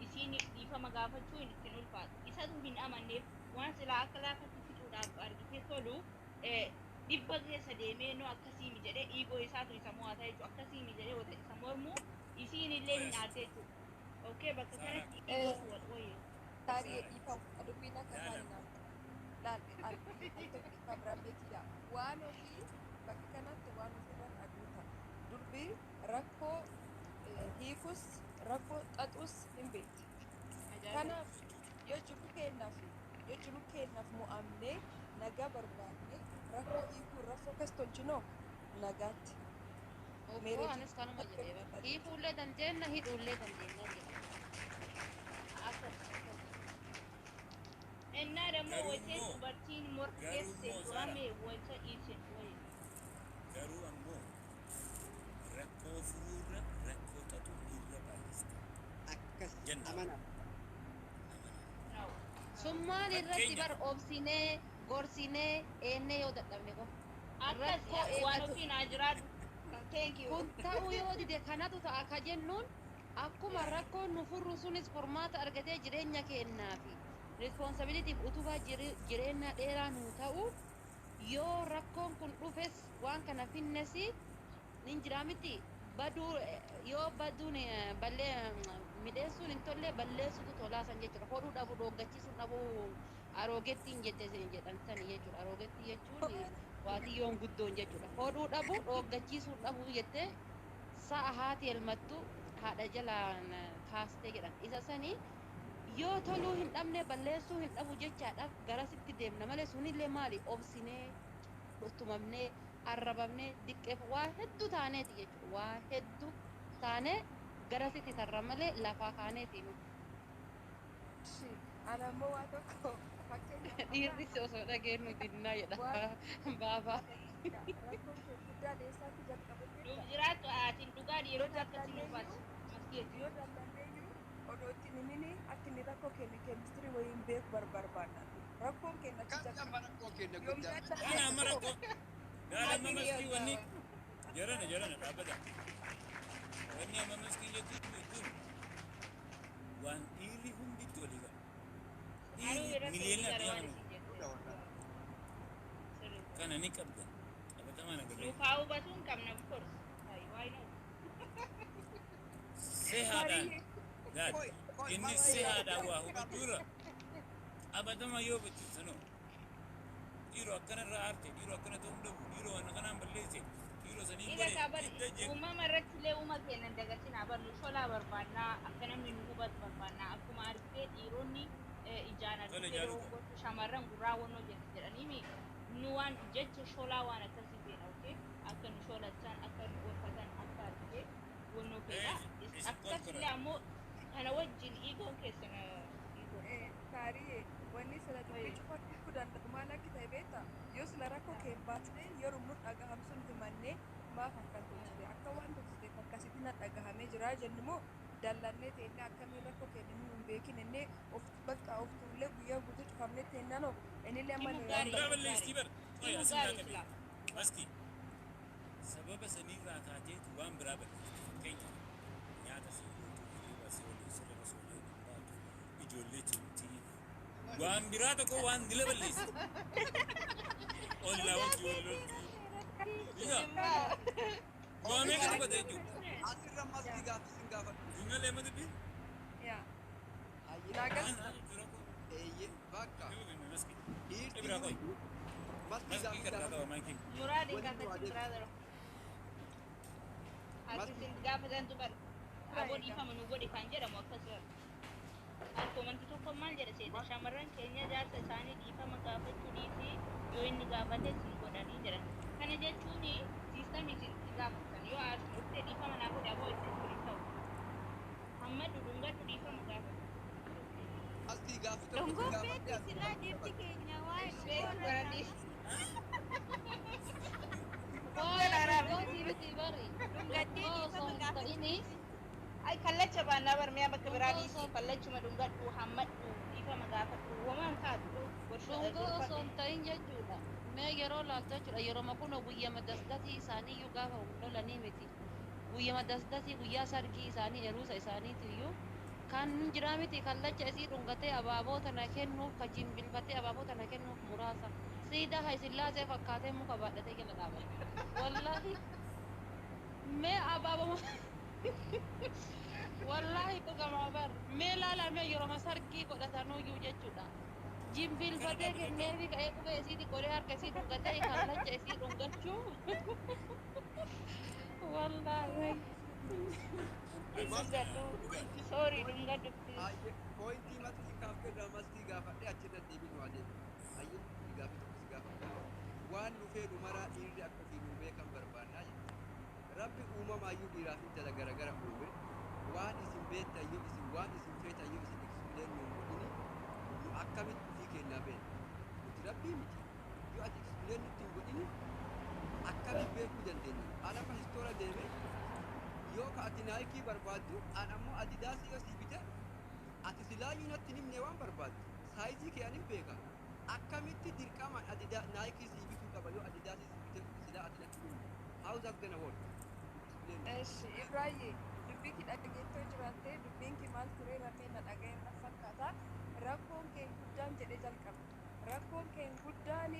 Speaker 5: isiin dhiifama gaafachuu hin ittiin ulfaatu. Isatu hin amanneef waan silaa akka laafatti fixuudhaaf argitee tolu dhibba keessa deemee noo akkasiimi jedhee dhiigoo isaatu isa mo'ata jechuudha. Akkasiimi jedhee wata isa mormu isiin illee hin aarte jechuudha. Ookee bakka kanatti dhiigoo wal wayye.
Speaker 4: Tarii dhiifama dubbiin akka taa'e naaf dhiifama biraan beekidha. Waan ofii bakka kanatti waan ofirraan aduuta. Dubbii rakkoo hiikus rakkoo xaxus hin beekti. Kanaaf yoo jiru kennaaf mo'amnee nagaa barbaadnee rakkoo hiikuu rakkoo akkas tolchinoo nagaatti.
Speaker 1: Obbo anis kanuma jedhee bakka hiikuullee dandeenya hidhuullee dandeenya jedha.
Speaker 5: Innaa ደግሞ ወይሴ dubartiin morkeesse durame waysa dhiise wayi.
Speaker 3: Garuu ammoo rakkoo furuurra rakkoo xaxu irra baay'ista.
Speaker 2: akkas
Speaker 3: Jenna.
Speaker 2: amanaa.
Speaker 1: Summaan irratti bar obsinee gorsinee eennee yoo dadhabne ko.
Speaker 5: Akkas waan ofiin haa jiraatu. Thank you.
Speaker 1: Kun ta'uu yoo dide kanatu ta'a ka jennuun akkuma rakkoon nu furru sunis furmaata argatee jireenya kennaa fi responsibiliitiif utubaa jireenya dheeraa nuu ta'u yoo rakkoon kun dhufes waan kana finnesi nin jiraa miti baduu yoo baduun ballee midheessuun hin tolle balleessutu tolaasan jechuudha. Hodhuu dhabu dhooggachiisuun dhabu aroogettiin jedhan sani jechuudha. Aroogettii jechuun waatiyyoon guddoon jechuudha. Hodhuu dhabu dhooggachiisuun dhabu jettee sa'a haati elmattu haadha jalaan kaastee jedhan. Isa sanii yoo toluu hin dhabne balleessuu hin dhabu jechaadhaaf garasitti deemna malee sunillee maali obsinee dhuttumamnee arrabamnee diqqeef waa hedduu taaneeti jechuudha. Waa hedduu taanee garasitti tarra malee lafaa kaaneeti nu.
Speaker 4: Ana ammoo waa tokko fakkeenya
Speaker 1: Dhiirri osoo dhageenyu dinnaa jedha baafaa.
Speaker 4: rakkoon kee guddaa deessaatti jalqabe
Speaker 5: Nuuf jiraatu aatiin dhugaa dhiirota akkasii ulfaatu. Maskeetti.
Speaker 4: yoo dandeenyu odoo itti himini akka inni rakkoo keenya keemistirii wayiin beeku barbaanna. Rakkoon keenya
Speaker 2: Kan amma rakkoo kenna
Speaker 4: yoom
Speaker 2: guddaa.
Speaker 3: Kana amma rakkoo gaala amma maskii wanni jarana dhaabbata. Wanni amma maskii jettu kun waan dhiirri hunditti walii gala.
Speaker 5: Haruu
Speaker 3: Dhiirri
Speaker 5: irratti
Speaker 3: miliyoona
Speaker 5: gara waan
Speaker 3: adii
Speaker 5: isin jettu. Sirrii.
Speaker 3: kana ni qabda. Qabatamaan agarree.
Speaker 5: Nuuf haa hubatuun qabna of course. Why not?
Speaker 3: Sehaadhaan gaadha. Inni sehaadhaan waa hubatuurra qabatama yoo beeksisanoo dhiiroo akkanarraa aarte dhiiroo akkana ta'uu dhabu dhiiroo waan kanaan balleesse dhiiroo sanii
Speaker 5: Ila
Speaker 3: godhe
Speaker 5: kabar
Speaker 3: hidda jedhu.
Speaker 5: uumama irratti illee uuma kennan dagatiin abarru solaa barbaannaa akka namni nu hubatu barbaannaa akkuma argitee dhiironni ijaan
Speaker 3: Tole,
Speaker 5: argitee
Speaker 3: jaaludha.
Speaker 5: doongotu shamarran gurraa wannoo jedhanii nu waan jecha sholaa waan akkasii feena okee akka nu sholachaan akka nu gorfatan akka argitee wannoo feena
Speaker 3: isin
Speaker 5: akkasillee ammoo kana wajjin dhiigoon keessan
Speaker 4: Tarii wanni sila dubbii cufa dhiibbuu danda'u maal akka ta'e beekta yoo sila rakkoo kee baasnee yeroo nu dhagahamsun himannee maaf akkan tolchite akka waan tolchiteef akkasitti na dhagahamee jira jennumoo dallannee teennee akkamiin rakkoo keenya nu hin beekin innee of bakka of tuullee guyyaa guutuu cufamnee teennanoo innillee amma
Speaker 5: Himu
Speaker 4: nu
Speaker 5: gaarii.
Speaker 3: Biraa balleessitii bara. Oye,
Speaker 5: Himu
Speaker 3: asin
Speaker 5: gaarii
Speaker 3: naa
Speaker 5: silaa.
Speaker 3: qabe. Maski. Sababa sanirraa kaateetu waan biraa balleessitii. Fakkeenyaaf nyaata si gootuu fi basii waliin sirriba soolee gurbaatu ijoollee cimtii waan biraa tokko waan dila balleessitu. Ollaa wajji walloltii. Isa. Waa meeqa dubbata jechuudha.
Speaker 2: Asirra maskii gaaffisiin gaafadhu.
Speaker 3: Imallee ma dubbii?
Speaker 4: yaa
Speaker 2: Hayyee
Speaker 4: Naagas-
Speaker 3: Waan jira kun.
Speaker 2: eeyyee bakka
Speaker 3: Maski.
Speaker 2: dhiirti
Speaker 3: Ibraa qoy.
Speaker 2: maskii
Speaker 3: Maski
Speaker 2: gaaffii
Speaker 3: karraa
Speaker 2: gaafadhu.
Speaker 3: qaba maankiin.
Speaker 5: Muraadii
Speaker 2: Waliin
Speaker 5: kan
Speaker 2: waa
Speaker 5: achi biraa dara. Akkasiin gaafatantu bara. Aboo dhiifama nu godhi kan jedhamu akkas bara. Akkoomanti tokko maal jedha seeta shamarran keenya jaarsa isaanii dhiifama gaafachuu dhiisii yoo inni gaafate isin godhanii jedhan. Kana jechuun siistamii isin gaafatan yoo as dhuftee dhiifama naa godhe aboo isin turi ta'u. Hamma dudungadhu dhiifama gaafatu.
Speaker 2: Maskii gaaffii tokko
Speaker 6: Dungoo
Speaker 2: si
Speaker 6: beekti
Speaker 2: gaafadhe
Speaker 6: silaa dhiirti keenya waa'ee
Speaker 5: Beeku baranii.
Speaker 1: Gootii miti bari.
Speaker 6: dhungattee dhiifama gaafachuu
Speaker 5: Ay kallacha baannaa bar mi'a bakka biraa dhiisii kallachuma dungadhu hammadhu dhiifama gaafadhu wamaan taatu
Speaker 1: Dhungoo osoo hin ta'in jechuudha. Mee yeroo laaltu jechuudha. Yeroo makunoo guyyama dasdatii isaanii iyyuu gaafa lolanii miti. Guyyama dasdatii guyyaa sargii isaanii eruusa isaaniiti iyyuu kan jiraa miti kallacha isii dhungatee abaaboo tana kennuuf ka jimbilfatee abaaboo tana kennuuf muraasa. Siidaa Haysillaasee fakkaatee muka baadhatee jala dhaabata. Wallaahi mee abaaboo wallaahi dhugamaa bar mee laala mee yeroo sargii godhatanuyyuu jechuudha. Jimbilfatee kenneefi ka'ee qubee isiiti qoree harka isii dhungatee kallacha isii dhungachuu wallaahi.
Speaker 5: Sorry dungadhu.
Speaker 2: hayyee poointii maskii kaaftee irraa maskii gaafadhe achirra deebiin waa deebi. Hayyee gaaffii tokko si gaafadhe. Waan dhufee dhumaraa dhiirri akka ofii nu beekan barbaannaa jechuudha. Rabbi uumamaayyuu dhiiraa fi intala garagara uume waan isin beektayyuu isin waan isin feetayyuu isin ibsuuleen nu hin godhini nu akkamitti ofii kennaa beekna. Nuti rabbii miti. Yoo ati ibsuuleen nutti hin godhini akkamitti beekuu dandeenya? An amma histoora deeme yoo ka ati naayikii barbaaddu an ammoo adidaasii yoo sii bite ati silaayyuu natti hin himne waan barbaaddu saayizii kee an hin beeka. Akkamitti dirqamaan naayikii sii bituu qaba yoo adidaasii sii bite silaa ati natti hin himne. How that gonna work? Explain.
Speaker 4: Eshi Ibraayi dubbii kee dhaggeessoo jiraattee dubbiin kee maal turee rafee na dhaga'e na fakkaata rakkoon kee guddaan jedhee jalqaba rakkoon kee guddaan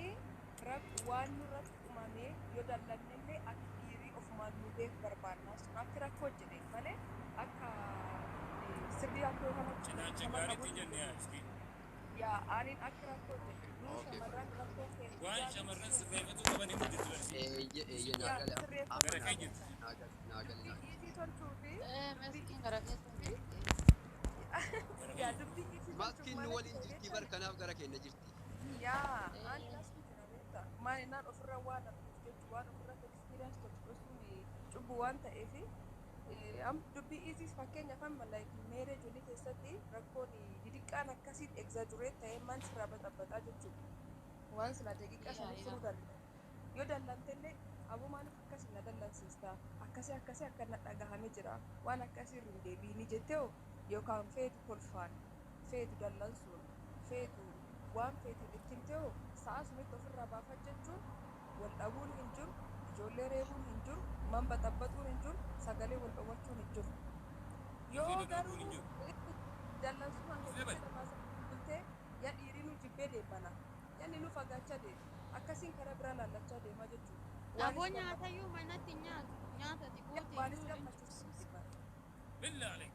Speaker 4: waan nurratti uumamee yoo dallannellee akka dhiirii ofumaan nu beeku barbaannaa sun akka rakkoo jedhee malee akka sirrii rakkoo
Speaker 3: Cinaacha gaariitti jennee yaasti.
Speaker 4: yaa aaniin akka rakkoo jedhe nuu
Speaker 2: Okay.
Speaker 4: shamarran rakkoo kee
Speaker 3: Waan shamarran sirreeffatu qaban hin hojjetu barsiisa.
Speaker 2: Eeyyee
Speaker 4: yaa
Speaker 2: naagale
Speaker 4: sirreeffatu
Speaker 3: Gara kee jirti.
Speaker 2: naagale
Speaker 4: dhiisii tolchuu fi
Speaker 1: Meskiin gara keessatti.
Speaker 4: yaa dubbii dhiisii
Speaker 2: maskiin nu waliin jirtii bar kanaaf gara keenya jirti.
Speaker 4: yaa ani as miti na beekta maalinaan ofirra waan arguuf jechu waan ofirra experience tokko sun cubbuu waan ta'eef dubbii isiis fakkeenyaaf amma like meeree ijoollee keessatti rakkoon didiqqaan akkasiin exaggerate ta'ee maan sirraa baxabbaxaa jechuudha waan sila daqiiqaa shanii furuu danda'a yoo dallantellee aboo maaliif akkasii na dallansiista akkasii akka na dhagahamee jira waan akkasii irra hin deebiini jettee yookaan feetu kolfaan feetu dallansuun feetu waan feetiin ittiin ta'u sa'a sunitti ofirraa baafat jechuun wal dhabuun hin jiru ijoollee reebuun hin jiru man baxabbaxuun hin jiru sagalee wal dhowwachuun hin jiru yoo garuu dallansuu bultee yaa dhiirii nu jibbee deemana yanni nu fagaachaa deema akkasiin karaa biraa laallachaa deema jechuudha
Speaker 6: aboo nyaatayyuu manatti nyaata xiqqootii
Speaker 4: waanis gammachiisu deemana.
Speaker 3: Billa alee.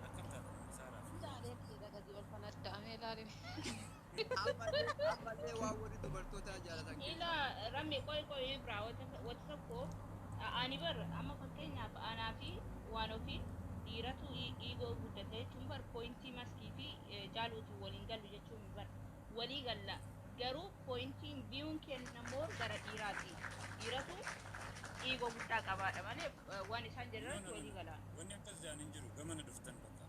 Speaker 3: Akkam taata saaraaf.
Speaker 1: Jaalee keedha gadi ol kan adda'amee ilaalee.
Speaker 2: Ammallee waan warri dubartootaa jaalatan
Speaker 5: Ila rammi qoy biraa wata tokko ani bar amma fakkeenyaaf anaa fi waan ofii dhiiratu dhiigoo guddata jechuun bar poointii maskii fi jaaluutu waliin galu jechuun bar walii galla garuu poointiin biyuun kennamoo gara dhiiraati dhiiratu dhiigoo guddaa qabaadha malee waan isaan jedhan walii galaan.
Speaker 3: Wanni akkas jaan hin jiru gamana dhuftan bakka.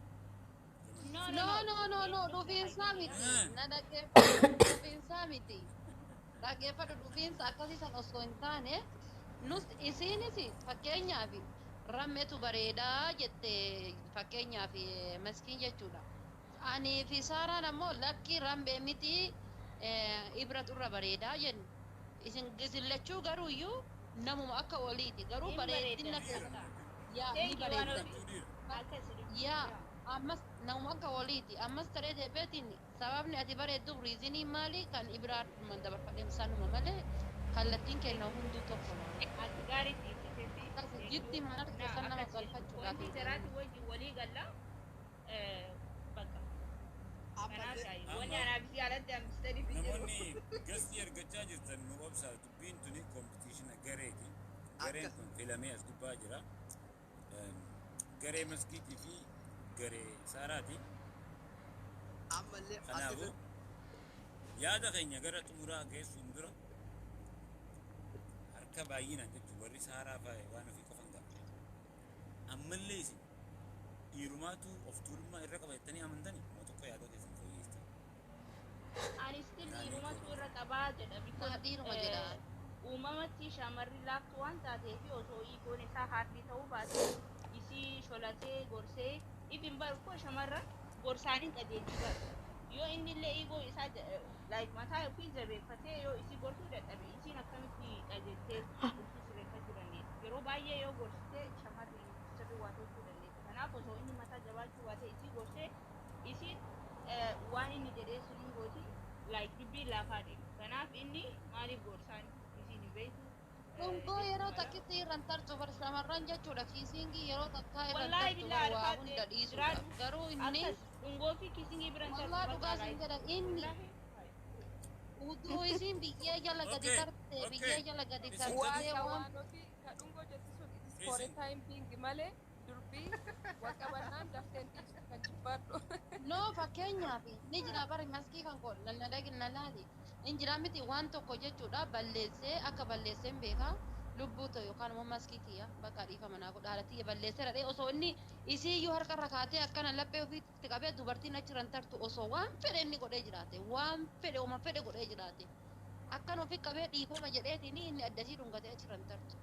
Speaker 1: No, dhufiinsaa miti. Na dhaggeeffadhu dhufiinsaa miti. Dhaggeeffadhu dhufiinsa akkasii san osoo hin taane nus isiinis fakkeenyaaf rammeetu bareedaa jette fakkeenyaaf maskiin jechuudha. Ani fi Saaraan ammoo lakki rammee miti Ibratu irra bareedaa jennu. Isin lachuu garuu iyyuu namuma akka waliiti garuu bareedina keessa yaa ni bareedda. Yaa ammas namuma akka waliiti ammas taree deebiitiin sababni ati bareedduuf riizinii maali kan Ibiraan dabarfadheem sanuma malee kallattiin kenna hunduu tokko
Speaker 5: Ati gaariitti
Speaker 1: jitti mana keessa nama galfachuudhaaf.
Speaker 5: wanti jiraati wajjin walii galla bakka. Kanaaf wanni anaafisii alatti hambistanii fi jiru.
Speaker 3: Namoonni gastii argachaa jirtan nu obsaa dubbiin tuni kompitiishina gareeti. Gareen kun filamee as gubbaa jira. Garee maskiitii fi garee saaraati.
Speaker 2: ammallee
Speaker 3: Kanaafuu yaada keenya gara xumuraa geessuun dura harka baay'inaan jechuun warri saaraa faayee waan ofii qofan qaba. Ammallee isin dhiirumaatu of tuulummaa irra qaba jettanii amantanii moo tokko yaada keessan fooyyessan.
Speaker 5: Ani still dhiirumatu irra qabaa jedha
Speaker 1: Dhiiruma jedha.
Speaker 5: uumamatti shamarri laaftu waan taateef osoo hiikoon isaa haardii ta'uu baate isii sholatee gorsee ibin baru koo shamarran gorsaanii qajeelchi baru yoo inni illee hiikoo isaa like mataa ofii jabeeffatee yoo isii gorsuu dadhabe isiin akkamitti qajeeltee bultii sirreeffachuu dandeessi yeroo baay'ee yoo gorsitee shamarri sirrii waa tolchuu dandeessi kanaaf osoo inni mataa jabaachuu baate isii gorsee isiin waan inni jedhee suniin gooti like dubbii laafaa deemu kanaaf inni maaliif gorsaan isiin hin beektu
Speaker 1: Dhungoo yeroo takkitti irraan tartu shamarran jechuudha. Kiisiingii yeroo takkaa irraan
Speaker 5: Wallahi
Speaker 1: tartu
Speaker 5: billahi
Speaker 1: waa
Speaker 5: arfaate
Speaker 1: hunda dhiisudha. Garuu inni
Speaker 5: akkas dhungoo fi kiisingii biran
Speaker 1: wallah dhugaa sin jedha inni utuu isiin biyyee jala gadi
Speaker 3: Okay,
Speaker 1: tarte
Speaker 3: okay.
Speaker 1: biyyee jala gadi
Speaker 3: Isin
Speaker 1: tartee
Speaker 4: Waan
Speaker 1: waan
Speaker 4: shawaanoti ka dhungoo jettu sun it is for a time being malee durbii waqabannaan dafteen dhiisu kan jibbaadhu.
Speaker 1: no fakkeenyaaf ni jira bari maskii kan koo na laali in jira miti waan tokko jechuudha balleessee akka balleessee hin beekaa lubbuu ta'e yookaan immoo maskiitiya bakka dhiifa manaa godha haadhatii balleessee dhadhee osoo inni isii iyyuu harka irra kaatee akkana laphee ofiitti qabee dubartiin achi irraan tartu osoo waan fedhe inni godhee jiraate waan fedhe oma fedhe godhee jiraate akkan ofii qabee dhiifama jedheetiin inni addasii dhungatee achi irraan tartu.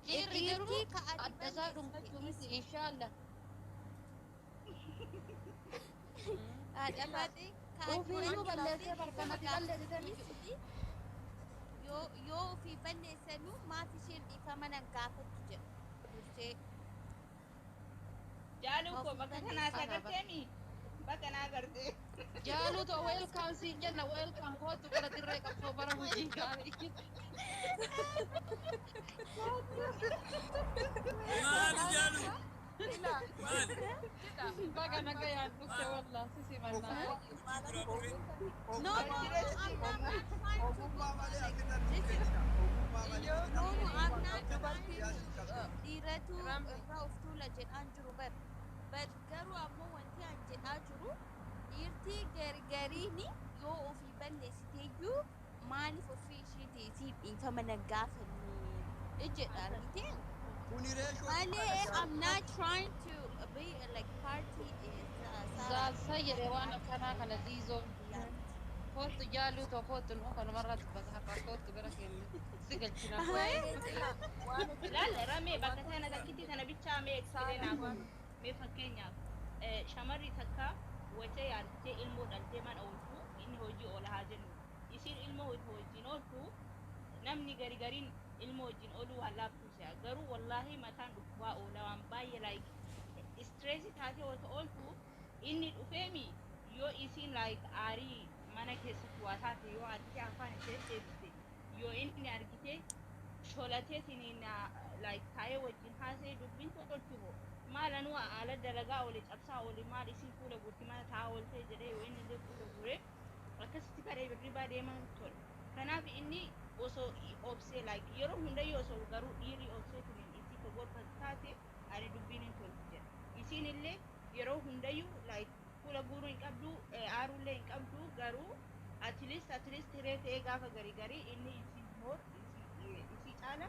Speaker 1: Dhiirri garuu addasaa dhungachuu miti inshaallah. Ofiiyyuu balleessee barkamatti balleessitanii
Speaker 6: yoo ofii balleessanuu maaf isheen dhiifama nan gaafatu jedha dursee
Speaker 5: jaaluu koo bakka kanaa sagarteemi bakka naa gartee
Speaker 1: jaaluu ta'u welkaam siin jenna welkaam kootu gara dirree qabsoo bara hojii gaarii.
Speaker 3: Maali jaalu? Maali?
Speaker 1: Baga nagayaan dhufte wallah sisi mannaa.
Speaker 6: no I'm not trying to
Speaker 2: ogummaa malee akirra dhufeessa ogummaa malee
Speaker 6: no I'm not
Speaker 4: Dubartiin
Speaker 6: dhiiratu
Speaker 4: Ramli.
Speaker 6: irraa of tuula jedhaan jiru but garuu ammoo wanti an jedhaa jiru dhiirtii gargariini yoo ofii balleessiteeyyuu maaliif ofii ishiitii isii dhiifama nan gaafanne jedha argiteen
Speaker 2: kuni reeshoo
Speaker 6: malee I'm not trying to be like party
Speaker 1: Zaasa jedhee waan akkanaa kana ziizoo. Kootu jaaluu ta'u kootu nu kanumarraa dubbata har'a kootu gara keenya si galchina.
Speaker 5: laalla ramee bakka sana takkitti sana bichaa mee eksiree naaf mee fakkeenyaaf shamarri takka wajja yaadtee ilmoo dhaltee mana oolchu inni hojii oola haa jennu isiin ilmoo wajjin oolchu namni gariin ilmoo wajjin ooluu waan laaftuu se'a garuu wallaahi mataan dhukkubaa oola waan baay'ee like stressii taatee wata oolchu inni dhufeemi yoo isiin like aarii mana keessatti waa taate yoo argite afaan ishee deebiste yoo inni argite sholatee siniin like taa'ee wajjin haasee dubbiin tolchumo maala nu ala dalagaa oole cabsaa oole maal isiin fuula guutti mana taa'aa ooltee jedhee yoo inni illee fuula guure akkasitti karee birribaa deeman tola kanaaf inni osoo obsee like yeroo hundayyuu osoo garuu dhiirri obsee siniin isii ka gorfatu taate ani dubbiin hin tolchu jedha isiin iyyuu like fuula guuruu hin qabdu aarullee hin qabdu garuu at least hiree ta'ee gaafa garii inni isii more isii caala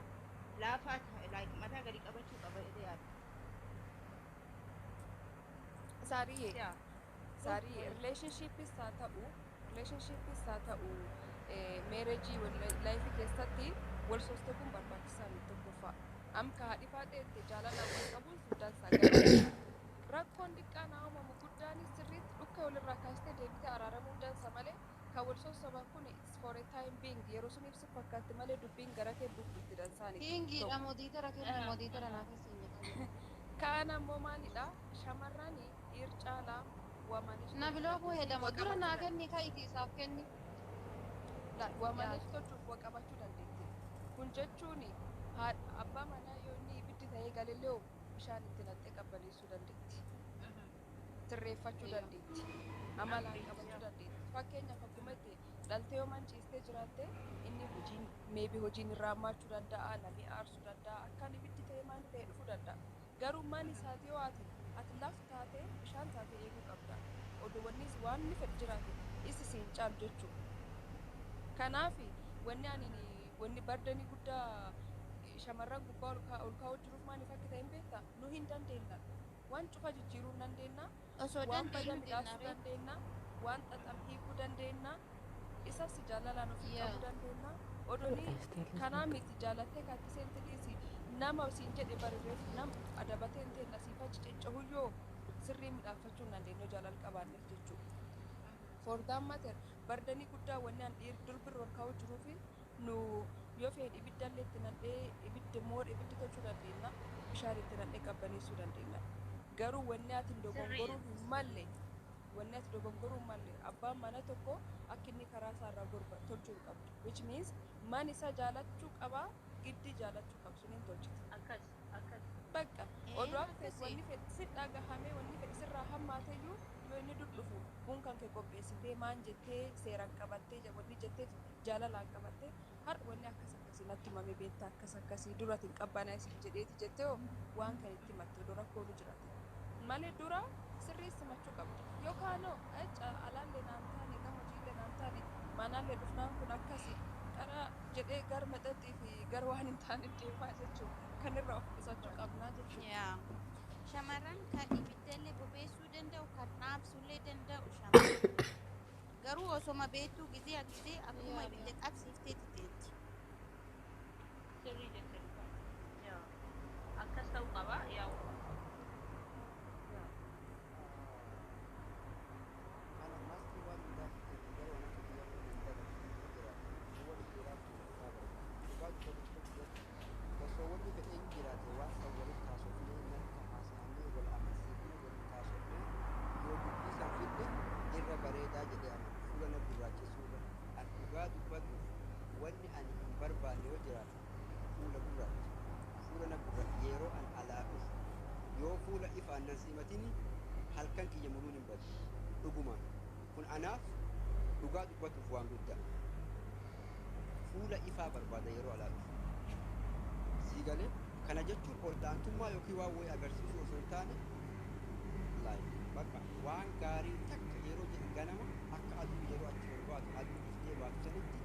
Speaker 5: laafaa like mataa gadi qabachuu qaba jedhee yaada.
Speaker 4: Saarii
Speaker 5: Yeah.
Speaker 4: saarii rileeshnshiippis haa ta'u meerejii laayifii keessatti wal sostobuun barbaachisaa miti tokkoffaa. Amka haadhi faadheetti jaalala wal qabuun suudaan sagalee. Rakkoon xiqqaan haa uumamu guddaanis sirriitti dhukka walirraa kaastee deebitee araaramuu dansa malee kan wal sossoban kun it's for a time being yeroo sun ibsu fakkaatti malee dubbiin gara kee buufuutti dansaani.
Speaker 1: Hingiidha mootitara kenna mootitara naaf hin
Speaker 4: Kaan ammoo maalidha shamarran dhiir caalaa waamanis
Speaker 1: na biloo koo hedama dura naa kenni ka'iti isaaf kenni.
Speaker 4: waamanis tolchuuf waa qabachuu dandeetti. Kun jechuun abbaa manaa yoo inni ibiddi ta'ee galillee bishaan itti naqxee qabbaneessuu dandeetti. Sirreeffachuu dandeetti. Amalaan qabachuu dandeetti. Fakkeenyaaf akkuma itti dhaltee yoo manciistee jiraatte inni hojiin meebii hojiin irraa hammaachuu danda'a, namni aarsuu danda'a, akkaan ibiddi ta'ee maal ta'ee dhufuu danda'a. Garuu maan isaati yoo ati laf taatee bishaan taatee eeguu qabda. Oduuwwanis waan ni fedhi jiraate isi siin caalu jechuudha. Kanaaf wanni bardanii guddaa shamarran gubbaa ol kaa'uu jiruuf maaliif akka ta'e hin beektaa? Nu hin dandeenya. Waan cufa jijjiiruu hin dandeenya.
Speaker 6: Osoo
Speaker 4: Waan bada
Speaker 6: dandeenyu
Speaker 4: midhaasuu
Speaker 6: dinaree.
Speaker 4: dandeenya. Waan xaxam hiikuu dandeenya. Isas jaalalaan ofii
Speaker 1: Yeah.
Speaker 4: qabuu dandeenya. Odoonii kanaa miti jaalattee kaatti seente dhiisi. Nama siin jedhe barireef nama adabatee hin teella siifa ciccicahuyyoo sirrii midhaafachuu hin dandeenyu jaalala qabaanneef jechuudha. For that matter bardanii guddaa wanni an durbirra ol kaa'uu jiruufi nu yoo fe'e ibiddallee itti nadhee ibiddi tolchuu dandeenya. Bishaan itti nadhee qabbaneessuu dandeenya. Garuu wanni ati dogongoruu hin malle abbaan mana tokko akka inni karaa isaarraa gorba tolchuu hin qabdu. Which means man isa jaalachuu qabaa giddi jaalachuu qabu sun hin tolchiti.
Speaker 5: akkas
Speaker 4: Bakka oduu akka
Speaker 6: akkasii.
Speaker 4: wanni fedhi si dhagahamee wanni fedhi sirraa hammaateyyuu yoo inni dhufu buun kan kee qopheessitee maan jettee seeraan qabattee wanni jettee jaalalaan qabattee har'a wanni akkas akkasii natti himame beektaa akkas akkasii duratti hin qabbanaa isin jedheeti jettee waan kan itti himatte oduu rakkoo nu jiraate malee dura sirrii simachuu qabdi yookaanoo alaallee naan taane gama hojiillee naan taane manaallee dhufnaan kun akkasii qara jedhee gar maxaxii fi gar waan hin taane deemaa jechuudha kan irraa of qusachuu qabnaa jechuudha.
Speaker 6: Yaa. Shamarran kan ibiddallee bobeessuu danda'u kan dhaabsullee danda'u shamarran. Garuu osoma beektuu gizee akkuma
Speaker 1: Yaa,
Speaker 6: ibidda qabsiiftee titeetti.
Speaker 5: sirrii jettee yaa akkas ta'uu qaba yaa
Speaker 2: Ana masti waan hundaa gara waan akka biyya kun hin dabarsu jira. Wal jiraatu dhugaa tokko osoo wanni fedhee hin jiraate waan san walitti haasofnee nyaata haasa'anii wal amansiifnee walitti haasofnee yoo dubbii san fidde irra bareedaa jedhee amana fuula na gurraachisuudha. An dhugaa dubbatu wanni ani hin barbaanne yoo jiraate fuula gurraacha fuula na gurraacha yeroo an alaa dhufu yoo fuula ifaan nan simatini halkan kiyya muruun hin badu dhugumaan kun anaaf dhugaa dubbatuuf waan guddaa fuula ifaa barbaada yeroo alaa dhufu sii galee kana jechuun ol'aantummaa yookiin waan wayii agarsiisuu osoo hin taane laay bakka waan gaarii takka yeroo jedhu ganama akka aduu yeroo achi ol baatu aduu dhuftee baatu sanitti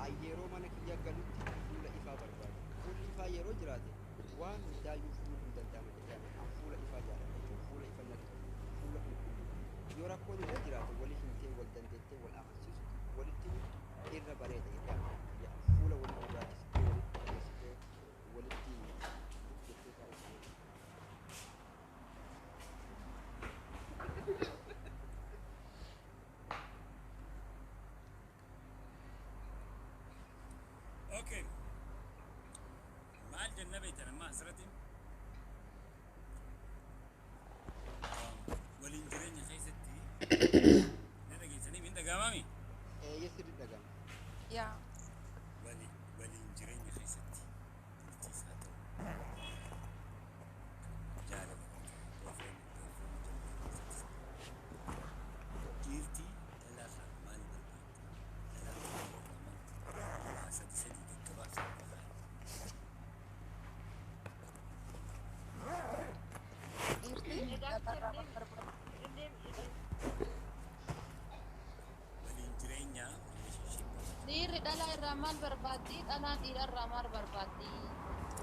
Speaker 2: an yeroo mana kiyya galutti fuula ifaa barbaada fuulli ifaa yeroo jiraate waan hundaayyuu fuuluu hin danda'ama jedhama an fuula ifaa jaalladha fuula ifa natti fuula qulqulluu yoo rakkoon irra jiraate walii himtee wal dandeettee wal amansiisu walitti irra bareeda jedhama fuula walii gurraachisitee walitti bareessitee walitti jettee taasisuu
Speaker 3: Okay. Maal jenna beektan amma asirratti waliin jireenya keessatti na dhageessanii min dhagaamami
Speaker 2: eeyyessi dhagama
Speaker 4: Yaa.
Speaker 3: waliin jireenya keessatti bulchiisaa ta'u jaalala dhiirtii dhalaa maal barbaadda dhalaa sadii gaggabaabsa
Speaker 4: Dhiirtii
Speaker 5: egaa
Speaker 4: gabaarraa barbaadu.
Speaker 5: illee
Speaker 1: dhalaa irraa maal barbaaddi? Dhalaan dhiira irraa maal barbaaddi?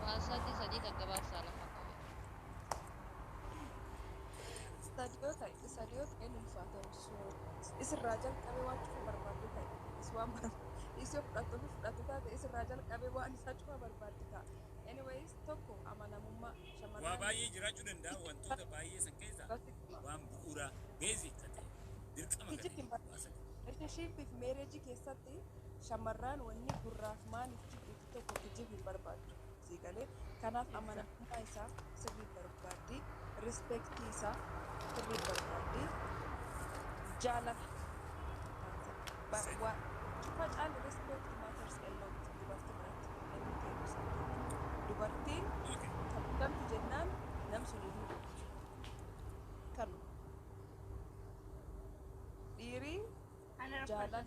Speaker 1: Waa sadii gaggabaabsaa lafa kaa'e.
Speaker 4: Sadiyoo ta'een ulfaata osoo isirraa jalqabee waan cufa barbaaddu ta'e isii fudhatu taate isirraa jalqabee waan isaa cufa barbaaddu ta'a. Anyways tokko amanamummaa
Speaker 3: Waa
Speaker 4: shamarran
Speaker 3: baay'ee jiraachuu danda'a wantoota baay'ee san keessaa waan bu'uuraa beezik ta'e dirqama
Speaker 4: Ijji
Speaker 3: gatii
Speaker 4: Relationship fi marriage keessatti shamarran wanni gurraaf maaliif jibbiti tokko kijib hin barbaaddu. Siigalee kanaaf amanamummaa isaa sirrii barbaaddi, rispeektii isaa sirrii barbaaddi, jaalala. Cufa caalu respect matters a lot dubartii biratti. Let me tell you something. Dubartiin kabajamtu jennaan nam sun hin kanu. Dhiirii
Speaker 5: Ana
Speaker 4: jaalala.